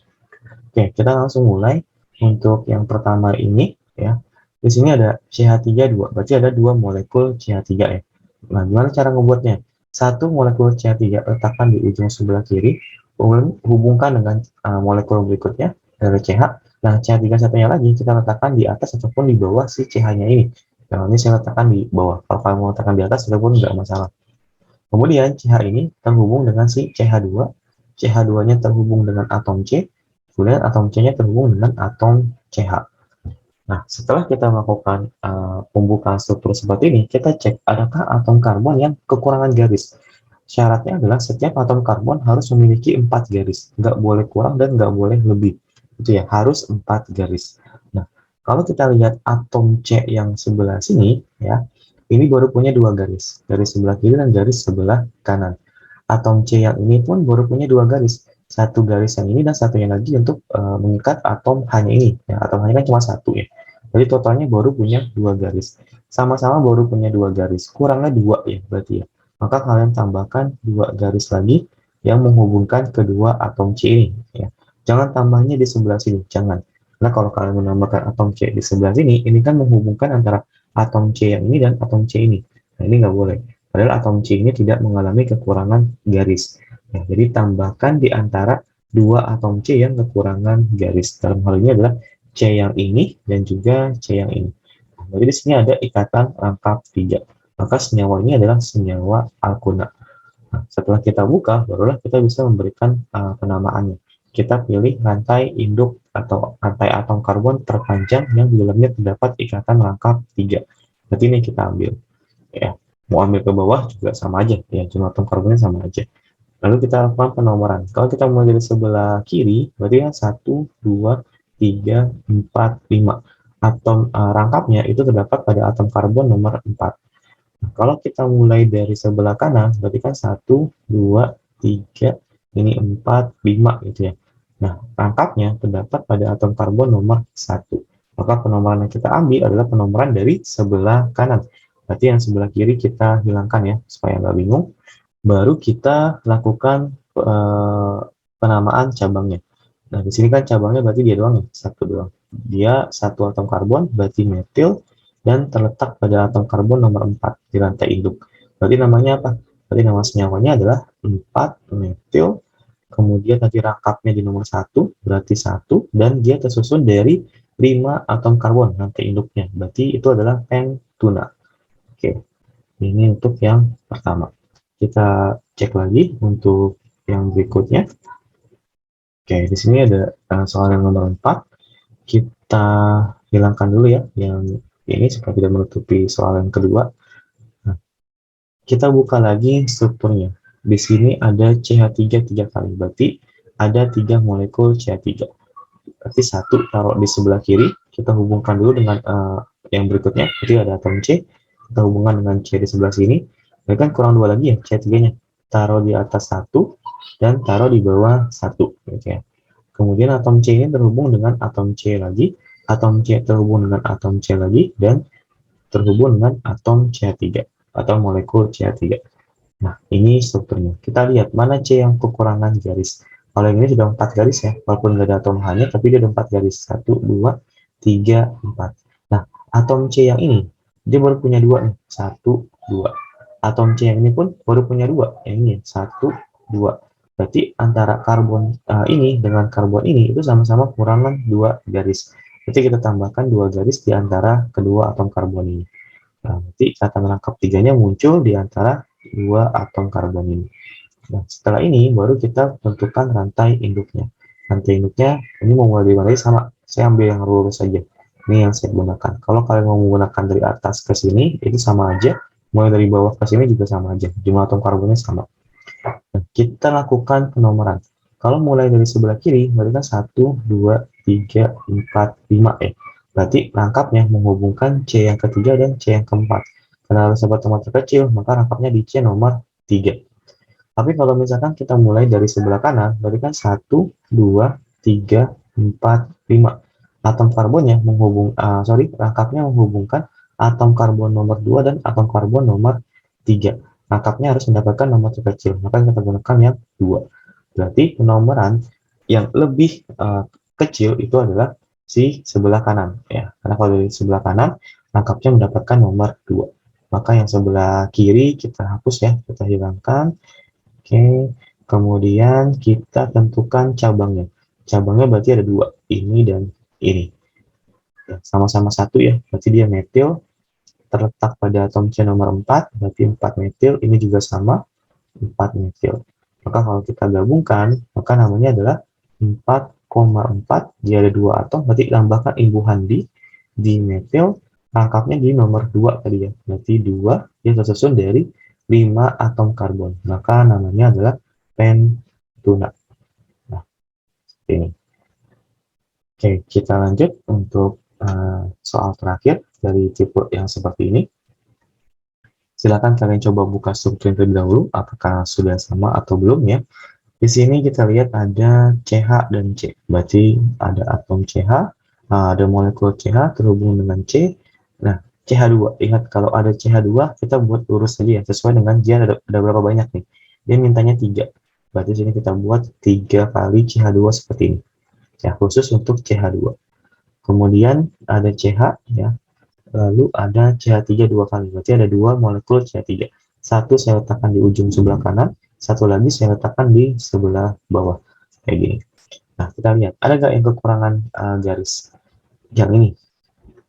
Oke, kita langsung mulai. Untuk yang pertama ini, ya, di sini ada CH3 2, berarti ada 2 molekul CH3 ya. Nah, gimana cara membuatnya? Satu molekul CH3 letakkan di ujung sebelah kiri, kemudian hubungkan dengan molekul berikutnya dari CH. Nah, CH3 satunya lagi kita letakkan di atas ataupun di bawah si CH-nya ini. Nah, ini saya letakkan di bawah. Kalau kamu letakkan di atas, ataupun nggak masalah. Kemudian CH ini terhubung dengan si CH2. CH2-nya terhubung dengan atom C. Kemudian atom C-nya terhubung dengan atom CH. Nah, setelah kita melakukan pembukaan struktur seperti ini, kita cek adakah atom karbon yang kekurangan garis. Syaratnya adalah setiap atom karbon harus memiliki 4 garis, nggak boleh kurang dan nggak boleh lebih. Itu ya, harus 4 garis. Nah, kalau kita lihat atom C yang sebelah sini, ya, ini baru punya 2 garis, garis sebelah kiri dan garis sebelah kanan. Atom C yang ini pun baru punya 2 garis, satu garis yang ini dan satunya lagi untuk mengikat atom hanya ini. Ya, atom hanya kan cuma satu ya. Jadi totalnya baru punya 2 garis. Sama-sama baru punya 2 garis, kurangnya 2 ya berarti ya. Maka kalian tambahkan 2 garis lagi yang menghubungkan kedua atom C ini ya. Jangan tambahnya di sebelah sini, jangan. Nah, kalau kalian menambahkan atom C di sebelah sini, ini kan menghubungkan antara atom C yang ini dan atom C ini. Nah, ini nggak boleh. Padahal atom C ini tidak mengalami kekurangan garis. Nah, jadi tambahkan di antara dua atom C yang kekurangan garis. Dalam hal ini adalah C yang ini dan juga C yang ini. Jadi di sini ada ikatan rangkap 3. Maka senyawa ini adalah senyawa alkuna. Nah, setelah kita buka, barulah kita bisa memberikan penamaannya. Kita pilih rantai induk atau rantai atom karbon terpanjang yang di dalamnya terdapat ikatan rangkap 3. Berarti ini kita ambil. Ya, mau ambil ke bawah juga sama aja. Ya, jumlah atom karbonnya sama aja. Lalu kita lakukan penomoran. Kalau kita mulai dari sebelah kiri, berarti kan 1, 2, 3, 4, 5. Atom rangkapnya itu terdapat pada atom karbon nomor 4. Nah, kalau kita mulai dari sebelah kanan, berarti kan 1, 2, 3, ini 4, 5 gitu ya. Nah, rangkapnya terdapat pada atom karbon nomor 1. Maka penomoran yang kita ambil adalah penomoran dari sebelah kanan. Berarti yang sebelah kiri kita hilangkan ya, supaya nggak bingung. Baru kita lakukan penamaan cabangnya. Nah, di sini kan cabangnya berarti dia doang ya, satu doang. Dia satu atom karbon, berarti metil, dan terletak pada atom karbon nomor 4 di rantai induk. Berarti namanya apa? Berarti nama senyawanya adalah 4 metil, kemudian nanti rangkapnya di nomor 1, berarti 1, dan dia tersusun dari 5 atom karbon rantai induknya. Berarti itu adalah pentuna. Oke, ini untuk yang pertama. Kita cek lagi untuk yang berikutnya. Oke, di sini ada soal yang nomor 4. Kita hilangkan dulu ya yang ini supaya tidak menutupi soal yang kedua. Nah, kita buka lagi strukturnya. Di sini ada CH3 3 kali, berarti ada 3 molekul CH3. Berarti satu taruh di sebelah kiri, kita hubungkan dulu dengan yang berikutnya, jadi ada atom C, kita hubungkan dengan C di sebelah sini, ya kan kurang 2 lagi ya CH3-nya, taruh di atas 1 dan taruh di bawah 1 gitu ya. Kemudian atom C ini terhubung dengan atom C lagi, atom C terhubung dengan atom C lagi, dan terhubung dengan atom CH3 atau molekul CH3. Nah, ini strukturnya. Kita lihat mana C yang kekurangan garis. Kalau yang ini sudah 4 garis ya, walaupun nggak ada atom H-nya, tapi dia ada 4 garis. 1, 2, 3, 4. Nah, atom C yang ini, dia baru punya 2 nih. 1, 2. Atom C yang ini pun baru punya 2. Yang ini, 1, 2. Berarti antara karbon ini dengan karbon ini, itu sama-sama kurangan 2 garis. Berarti kita tambahkan 2 garis di antara kedua atom karbon ini. Nah, nanti ikatan rangkap 3-nya muncul di antara 2 atom karbon ini. Nah, setelah ini baru kita tentukan rantai induknya. Rantai induknya ini mau mulai dari mana sama. Saya ambil yang lurus saja. Ini yang saya gunakan. Kalau kalian mau menggunakan dari atas ke sini, itu sama aja. Mulai dari bawah ke sini juga sama aja. Jumlah atom karbonnya sama. Nah, kita lakukan penomoran. Kalau mulai dari sebelah kiri, berarti kan 1, 2, 3, 4, 5 ya. Berarti rangkapnya menghubungkan C yang ketiga dan C yang keempat. Karena harus dapat nomor terkecil, maka rangkapnya di C nomor 3. Tapi kalau misalkan kita mulai dari sebelah kanan, berarti kan 1, 2, 3, 4, 5. Atom karbonnya rangkapnya menghubungkan atom karbon nomor 2 dan atom karbon nomor 3. Rangkapnya harus mendapatkan nomor terkecil, maka kita gunakan yang 2. Berarti penomoran yang lebih kecil itu adalah si sebelah kanan. Ya. Karena kalau dari sebelah kanan, rangkapnya mendapatkan nomor 2. Maka yang sebelah kiri kita hapus ya, kita hilangkan. Oke, kemudian kita tentukan cabangnya. Cabangnya berarti ada 2, ini dan ini. Sama-sama 1 ya, berarti dia metil, terletak pada atom C nomor 4, berarti 4 metil, ini juga sama, 4 metil. Maka kalau kita gabungkan, maka namanya adalah 4,4, dia ada 2 atom, berarti tambahkan imbuhan di metil, rangkapnya di nomor 2 tadi ya, berarti 2, dia tersusun dari 5 atom karbon, maka namanya adalah pentuna. Nah, ini. Oke, kita lanjut untuk soal terakhir dari tipe yang seperti ini. Silakan kalian coba buka struktur terlebih dahulu, apakah sudah sama atau belum ya. Di sini kita lihat ada CH dan C, berarti ada atom CH, ada molekul CH terhubung dengan C. Nah, CH2, ingat kalau ada CH2, kita buat lurus saja ya, sesuai dengan dia ada berapa banyak nih. Dia mintanya 3, berarti sini kita buat 3 kali CH2 seperti ini. Ya, khusus untuk CH2. Kemudian ada CH, ya, lalu ada CH3 dua kali, berarti ada 2 molekul CH3. Satu saya letakkan di ujung sebelah kanan, satu lagi saya letakkan di sebelah bawah, kayak gini. Nah, kita lihat, ada nggak yang kekurangan garis? Yang ini,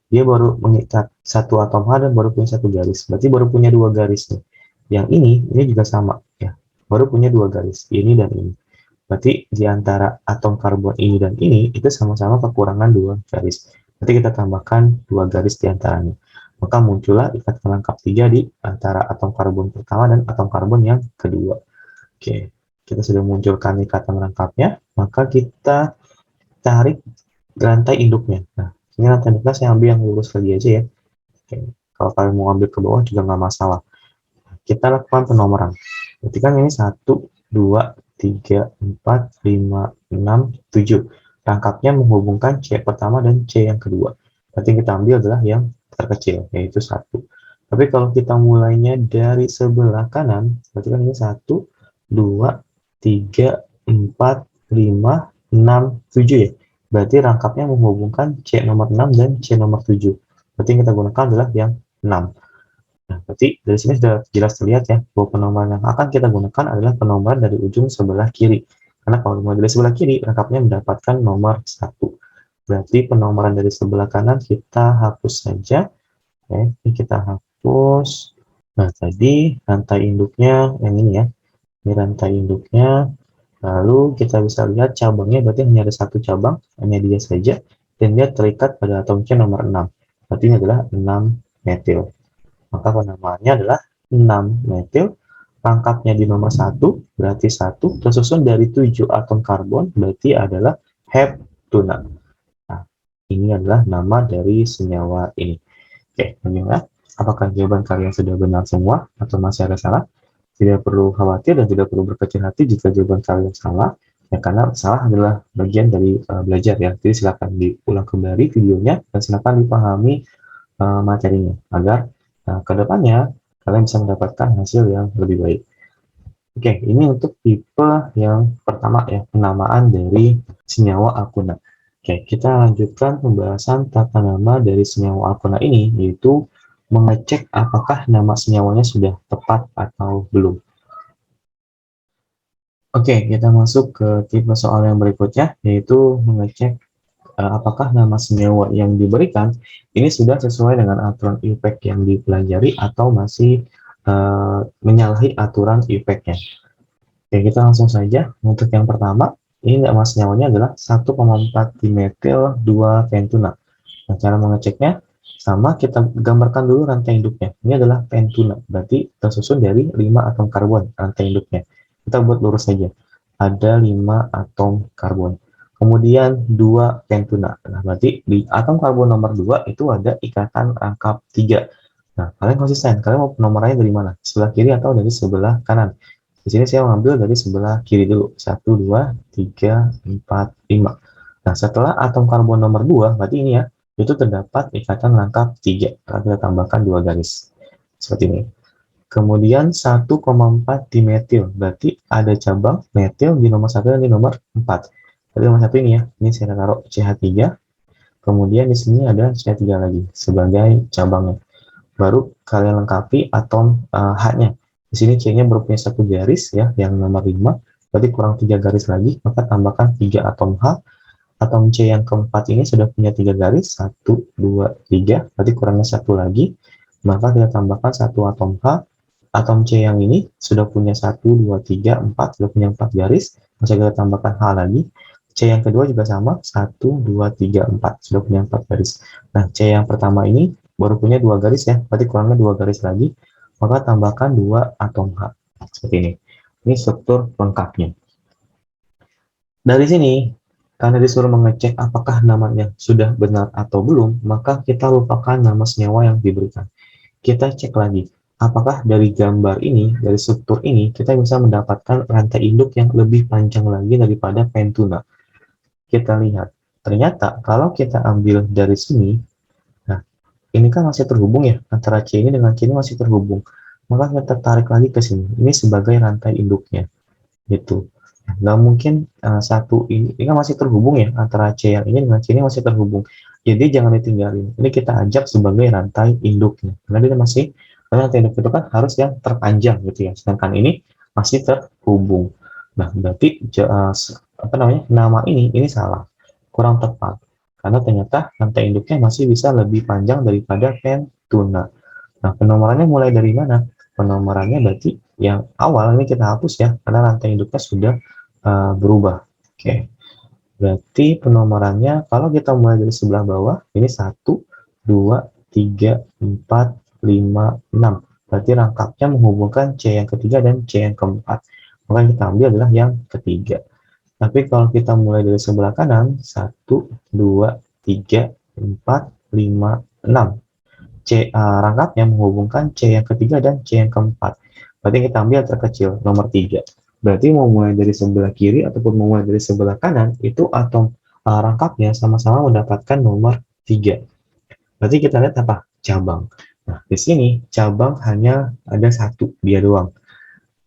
dia baru mengikat satu atom H dan baru punya satu garis, berarti baru punya 2 garis nih. Yang ini juga sama, ya, baru punya 2 garis, ini dan ini. Berarti di antara atom karbon ini dan ini, itu sama-sama kekurangan 2 garis. Berarti kita tambahkan 2 garis di antaranya. Maka muncullah ikatan lengkap 3 di antara atom karbon pertama dan atom karbon yang kedua. Oke, kita sudah munculkan ikatan lengkapnya, maka kita tarik rantai induknya. Nah, ini rantai induknya saya ambil yang lurus lagi aja ya. Oke, kalau kalian mau ambil ke bawah juga nggak masalah. Kita lakukan penomoran. Berarti kan ini 1, 2, 3, 4, 5, 6, 7. Rangkapnya menghubungkan C pertama dan C yang kedua. Berarti kita ambil adalah yang terkecil, yaitu 1. Tapi kalau kita mulainya dari sebelah kanan, berarti kan ini 1, 2, 3, 4, 5, 6, 7 ya. Berarti rangkapnya menghubungkan C nomor 6 dan C nomor 7. Berarti yang kita gunakan adalah yang 6. Nah, berarti dari sini sudah jelas terlihat ya, bahwa penomoran yang akan kita gunakan adalah penomoran dari ujung sebelah kiri. Karena kalau mulai dari sebelah kiri, rangkapnya mendapatkan nomor 1. Berarti penomoran dari sebelah kanan kita hapus saja. Oke, ini kita hapus. Nah, tadi rantai induknya yang ini ya. Ini rantai induknya. Lalu kita bisa lihat cabangnya, berarti hanya ada satu cabang, hanya dia saja. Dan dia terikat pada atom C nomor 6. Berarti ini adalah 6 metil. Maka penamaannya adalah 6 metil, rangkapnya di nomor 1, berarti 1, tersusun dari 7 atom karbon, berarti adalah heptuna. Nah, ini adalah nama dari senyawa ini. Oke, bagaimana? Apakah jawaban kalian sudah benar semua, atau masih ada salah? Tidak perlu khawatir dan tidak perlu berkecil hati jika jawaban kalian salah, ya karena salah adalah bagian dari belajar ya. Jadi silakan diulang kembali videonya, dan silakan dipahami materinya, agar kedepannya kalian bisa mendapatkan hasil yang lebih baik. Oke, ini untuk tipe yang pertama ya, penamaan dari senyawa alkuna. Oke, kita lanjutkan pembahasan tata nama dari senyawa alkuna ini, yaitu mengecek apakah nama senyawanya sudah tepat atau belum. Oke, kita masuk ke tipe soal yang berikutnya, yaitu mengecek apakah nama senyawa yang diberikan ini sudah sesuai dengan aturan IUPAC yang dipelajari atau masih menyalahi aturan IUPAC-nya. Oke, kita langsung saja. Untuk yang pertama, ini nama senyawanya adalah 1,4 dimetil 2 pentuna. Nah, cara mengeceknya sama, kita gambarkan dulu rantai induknya. Ini adalah pentuna, berarti tersusun dari 5 atom karbon rantai induknya. Kita buat lurus saja. Ada 5 atom karbon. Kemudian 2 pentuna. Nah, berarti di atom karbon nomor 2 itu ada ikatan rangkap 3. Nah, kalian konsisten. Kalian mau penomorannya dari mana? Sebelah kiri atau dari sebelah kanan? Di sini saya mengambil dari sebelah kiri dulu. 1, 2, 3, 4, 5. Nah, setelah atom karbon nomor 2, berarti ini ya, itu terdapat ikatan rangkap 3. Kita tambahkan 2 garis. Seperti ini. Kemudian 1,4 dimetil, berarti ada cabang metil di nomor 1 dan di nomor 4. Jadi nomor 1 ini ya, ini saya taruh CH3. Kemudian di sini ada CH3 lagi sebagai cabangnya. Baru kalian lengkapi atom H-nya. Di sini C-nya baru punya 1 garis ya, yang nomor 5. Berarti kurang 3 garis lagi, maka tambahkan 3 atom H. Atom C yang keempat ini sudah punya 3 garis, 1, 2, 3. Berarti kurangnya 1 lagi. Maka kita tambahkan 1 atom H. Atom C yang ini sudah punya 1, 2, 3, 4, sudah punya 4 garis. Maka kita tambahkan H lagi. C yang kedua juga sama, 1, 2, 3, 4, sudah punya 4 garis. Nah, C yang pertama ini baru punya 2 garis ya, berarti kurangnya 2 garis lagi. maka tambahkan 2 atom H. Seperti ini. Ini struktur lengkapnya. Dari sini, karena disuruh mengecek apakah namanya sudah benar atau belum, maka kita lupakan nama senyawa yang diberikan. Kita cek lagi, apakah dari gambar ini, dari struktur ini, kita bisa mendapatkan rantai induk yang lebih panjang lagi daripada pentuna. Kita lihat, ternyata kalau kita ambil dari sini, nah, ini kan masih terhubung ya, antara C ini dengan C ini masih terhubung. Maka kita tarik lagi ke sini, ini sebagai rantai induknya, gitu. Nggak mungkin satu ini kan masih terhubung ya, antara C yang ini dengan C ini masih terhubung. Jadi jangan ditinggalin. Ini kita ajak sebagai rantai induknya. Karena dia masih, karena rantai induk itu kan harus yang terpanjang gitu ya. Sedangkan ini masih terhubung. Nah, berarti apa namanya? Nama ini salah. Kurang tepat. Karena ternyata rantai induknya masih bisa lebih panjang daripada pentuna. Nah, penomorannya mulai dari mana? Penomorannya berarti yang awal ini kita hapus ya, karena rantai induknya sudah berubah. Oke, berarti penomorannya kalau kita mulai dari sebelah bawah, ini 1, 2, 3, 4, 5, 6. Berarti rangkapnya menghubungkan C yang ketiga dan C yang keempat. Maka yang kita ambil adalah yang ketiga. Tapi kalau kita mulai dari sebelah kanan, 1, 2, 3, 4, 5, 6. Rangkapnya menghubungkan C yang ketiga dan C yang keempat. Berarti kita ambil terkecil, nomor 3. Berarti mau mulai dari sebelah kiri ataupun mau mulai dari sebelah kanan, itu atom rangkapnya sama-sama mendapatkan nomor 3. Berarti kita lihat apa? Cabang. Nah, di sini cabang hanya ada satu, dia doang.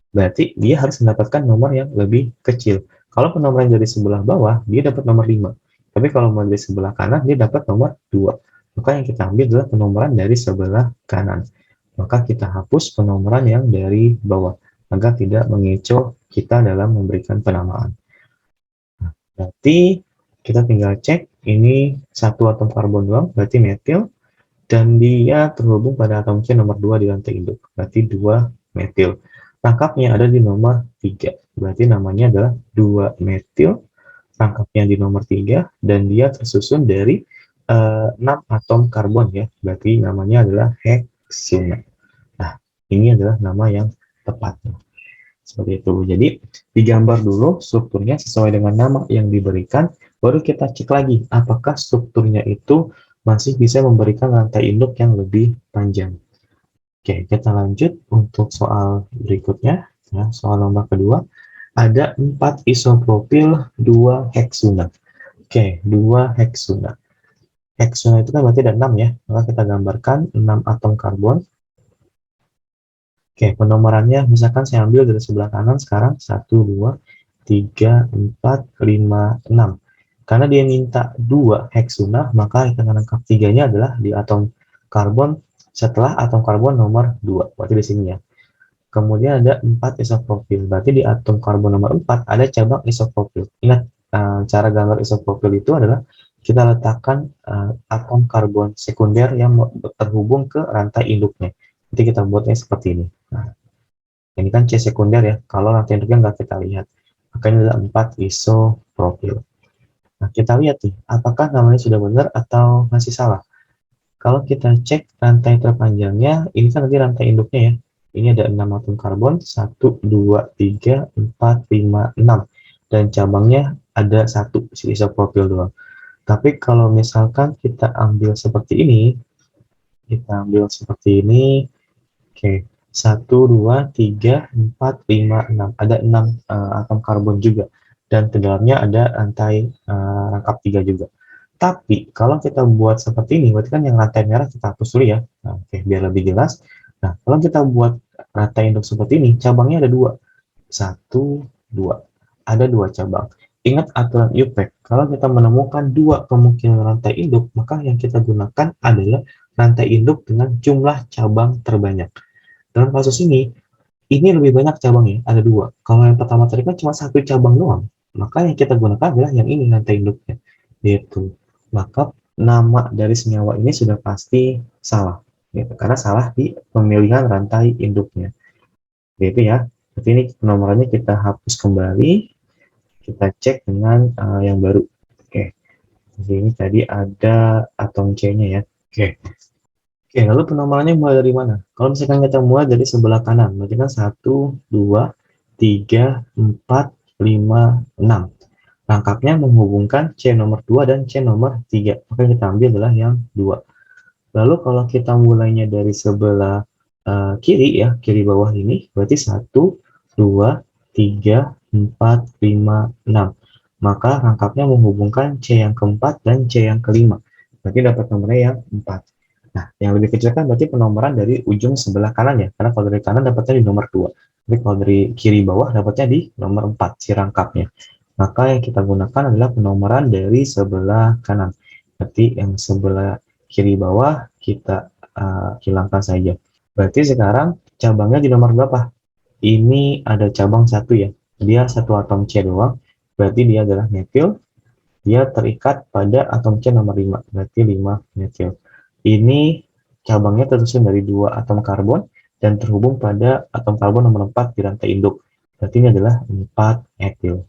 Berarti dia harus mendapatkan nomor yang lebih kecil. Kalau penomoran dari sebelah bawah, dia dapat nomor 5. Tapi kalau mau dari sebelah kanan, dia dapat nomor 2. Maka yang kita ambil adalah penomoran dari sebelah kanan. Maka kita hapus penomoran yang dari bawah, agar tidak mengecoh kita dalam memberikan penamaan. Nah, berarti kita tinggal cek, ini satu atom karbon doang, berarti metil, dan dia terhubung pada atom C nomor 2 di rantai induk, berarti 2 metil. Rangkapnya ada di nomor 3, berarti namanya adalah 2 metil, rangkapnya di nomor 3, dan dia tersusun dari 6 atom karbon ya, berarti namanya adalah heksuna. Nah, ini adalah nama yang tepatnya. Seperti itu. Jadi, digambar dulu strukturnya sesuai dengan nama yang diberikan, baru kita cek lagi apakah strukturnya itu masih bisa memberikan rantai induk yang lebih panjang. Oke, kita lanjut untuk soal berikutnya. Ya, soal nomor kedua, ada 4 isopropil, 2 heksuna. Oke, 2 heksuna. Heksuna itu kan berarti ada 6 ya, maka kita gambarkan 6 atom karbon. Oke, penomorannya misalkan saya ambil dari sebelah kanan sekarang 1, 2, 3, 4, 5, 6. Karena dia minta 2 heksuna, maka hitungan lengkap 3-nya adalah di atom karbon setelah atom karbon nomor 2. Berarti di sini ya. Kemudian ada 4 isopropil. Berarti di atom karbon nomor 4 ada cabang isopropil. Ingat, cara gambar isopropil itu adalah kita letakkan atom karbon sekunder yang terhubung ke rantai induknya. Jadi kita buatnya seperti ini. Nah, ini kan C sekunder ya. Kalau rantai induknya nggak kita lihat. Makanya ada 4 isopropil. Nah, kita lihat nih, apakah namanya sudah benar atau masih salah. Kalau kita cek rantai terpanjangnya, ini kan nanti rantai induknya ya. Ini ada 6 atom karbon, 1, 2, 3, 4, 5, 6. Dan cabangnya ada 1, si isopropil doang. Tapi kalau misalkan kita ambil seperti ini, oke, 1, 2, 3, 4, 5, 6. Ada 6 atom karbon juga. Dan ke dalamnya ada rantai rangkap 3 juga. Tapi kalau kita buat seperti ini, berarti kan yang rantai merah kita hapus dulu ya. Nah, oke, biar lebih jelas. Nah, kalau kita buat rantai induk seperti ini, cabangnya ada 2. 1, 2. Ada 2 cabang. Ingat aturan IUPAC, kalau kita menemukan 2 kemungkinan rantai induk, maka yang kita gunakan adalah rantai induk dengan jumlah cabang terbanyak. Dalam kasus ini lebih banyak cabangnya, ada 2. Kalau yang pertama tadi kan cuma 1 cabang doang, maka yang kita gunakan adalah yang ini rantai induknya, yaitu. Maka nama dari senyawa ini sudah pasti salah, gitu, karena salah di pemilihan rantai induknya. Gitu ya. Jadi ini penomorannya kita hapus kembali, kita cek dengan yang baru. Oke. Jadi ini tadi ada atom C-nya ya. Oke. Oke, lalu penomorannya mulai dari mana? Kalau misalkan kita mulai dari sebelah kanan, berarti kan 1, 2, 3, 4, 5, 6. Rangkapnya menghubungkan C nomor 2 dan C nomor 3. Maka yang kita ambil adalah yang 2. Lalu kalau kita mulainya dari sebelah kiri ya, kiri bawah ini, berarti 1, 2, 3, 4, 5, 6. Maka rangkapnya menghubungkan C yang keempat dan C yang kelima. Berarti dapat nomornya yang 4. Nah, yang lebih kecil kan berarti penomoran dari ujung sebelah kanan ya. Karena kalau dari kanan dapatnya di nomor 2. Tapi kalau dari kiri bawah dapatnya di nomor 4, si rangkapnya. Maka yang kita gunakan adalah penomoran dari sebelah kanan. Berarti yang sebelah kiri bawah kita hilangkan saja. Berarti sekarang cabangnya di nomor berapa? Ini ada cabang satu ya. Dia satu atom C doang. Berarti dia adalah metil. Dia terikat pada atom C nomor 5. Berarti 5 metil. Ini cabangnya tersusun dari dua atom karbon dan terhubung pada atom karbon nomor 4 di rantai induk. Berarti ini adalah 4 etil.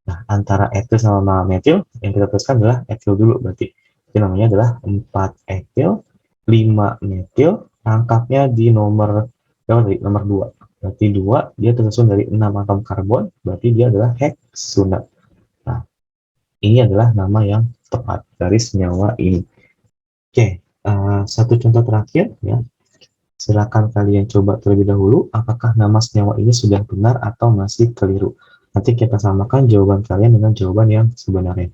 Nah, antara etil sama metil yang kita tuliskan adalah etil dulu berarti. Jadi namanya adalah 4 etil, 5 metil, rangkapnya di nomor nomor 2. Berarti 2 dia tersusun dari 6 atom karbon, berarti dia adalah heksunat. Nah, ini adalah nama yang tepat dari senyawa ini. Oke, satu contoh terakhir ya. Silakan kalian coba terlebih dahulu apakah nama senyawa ini sudah benar atau masih keliru. Nanti kita samakan jawaban kalian dengan jawaban yang sebenarnya.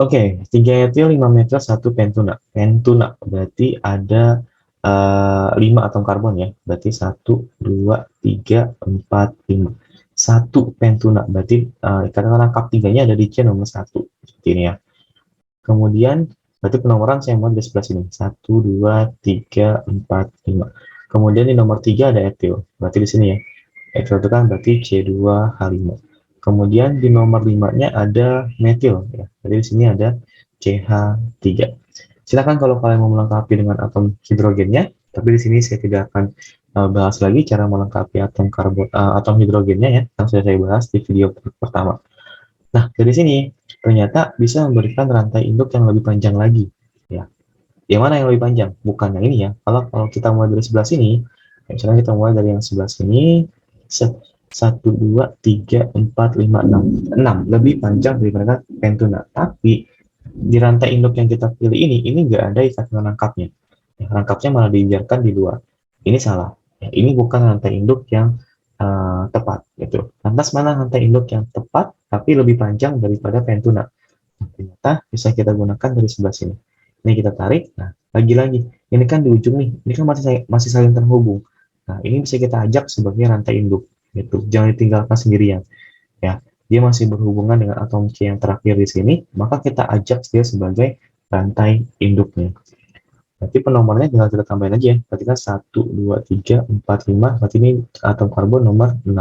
Oke, 3 etil, 5 metil, 1 pentuna. Pentuna berarti ada 5 atom karbon ya. Berarti 1, 2, 3, 4, 5. 1 pentuna berarti ikatan rangkap 3-nya ada di C nomor 1. Seperti ini ya. Kemudian berarti penomoran saya mau di sebelah sini. 1, 2, 3, 4, 5. Kemudian di nomor 3 ada etil. Berarti di sini ya. Etil itu kan berarti C2H5. Kemudian di nomor 5-nya ada metil ya. Jadi di sini ada CH3. Silakan kalau kalian mau melengkapi dengan atom hidrogennya, tapi di sini saya tidak akan bahas lagi cara melengkapi atom karbon atom hidrogennya ya, yang sudah saya bahas di video pertama. Nah, dari sini ternyata bisa memberikan rantai induk yang lebih panjang lagi ya. Yang mana yang lebih panjang? Bukan yang ini ya. Kalau kita mulai dari sebelah sini, misalnya kita mulai dari yang sebelah sini, 1, 2, 3, 4, 5, 6. 6 lebih panjang daripada pentuna. Tapi di rantai induk yang kita pilih ini nggak ada ikatan rangkapnya. Ya, rangkapnya malah dibiarkan di luar. Ini salah. Ya, ini bukan rantai induk yang tepat. Gitu. Lantas mana rantai induk yang tepat, tapi lebih panjang daripada pentuna? Nah, ternyata bisa kita gunakan dari sebelah sini. Ini kita tarik. Nah, lagi-lagi. Ini kan di ujung nih. Ini kan masih saling terhubung. Nah, ini bisa kita ajak sebagai rantai induk. Gitu. Jangan ditinggalkan sendirian. Ya, dia masih berhubungan dengan atom C yang terakhir di sini, maka kita ajak dia sebagai rantai induknya. Berarti penomorannya tinggal kita tambahin aja ya. Berarti kan 1, 2, 3, 4, 5. Berarti ini atom karbon nomor 6.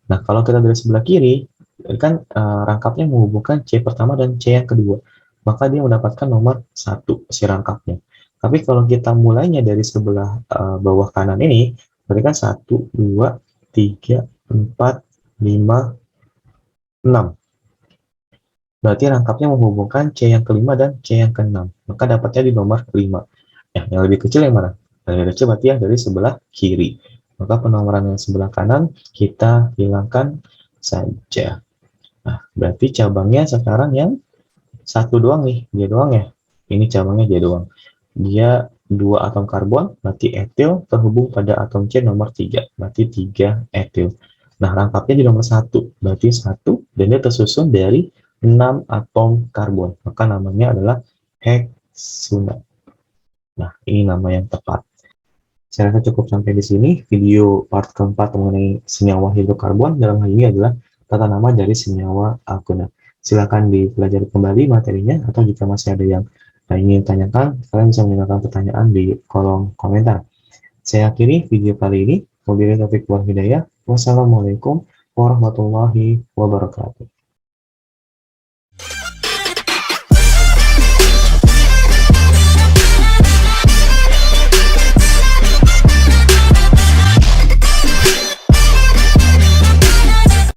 Nah, kalau kita dari sebelah kiri, kan rangkapnya menghubungkan C pertama dan C yang kedua. Maka dia mendapatkan nomor 1 si rangkapnya. Tapi kalau kita mulainya dari sebelah bawah kanan ini, berarti kan 1, 2, 3, 4, 5, 6. Berarti rangkapnya menghubungkan C yang kelima dan C yang keenam. Maka dapatnya di nomor 5. Ya, yang lebih kecil yang mana? Yang lebih kecil berarti yang dari sebelah kiri. Maka penomoran yang sebelah kanan kita hilangkan saja. Nah, berarti cabangnya sekarang yang satu doang nih. Dia doang ya. Ini cabangnya dia doang. Dia dua atom karbon, berarti etil terhubung pada atom C nomor 3. Berarti 3 etil. Nah, rangkapnya di nomor 1. Berarti 1 dan dia tersusun dari 6 atom karbon. Maka namanya adalah heksunat. Nah, ini nama yang tepat. Saya rasa cukup sampai di sini. Video part keempat mengenai senyawa hidrokarbon dalam hal ini adalah tata nama dari senyawa alkuna. Silakan dipelajari kembali materinya, atau jika masih ada yang ingin tanyakan, kalian bisa meninggalkan pertanyaan di kolom komentar. Saya akhiri video kali ini. Wabillahi taufiq wal hidayah. Wassalamualaikum warahmatullahi wabarakatuh.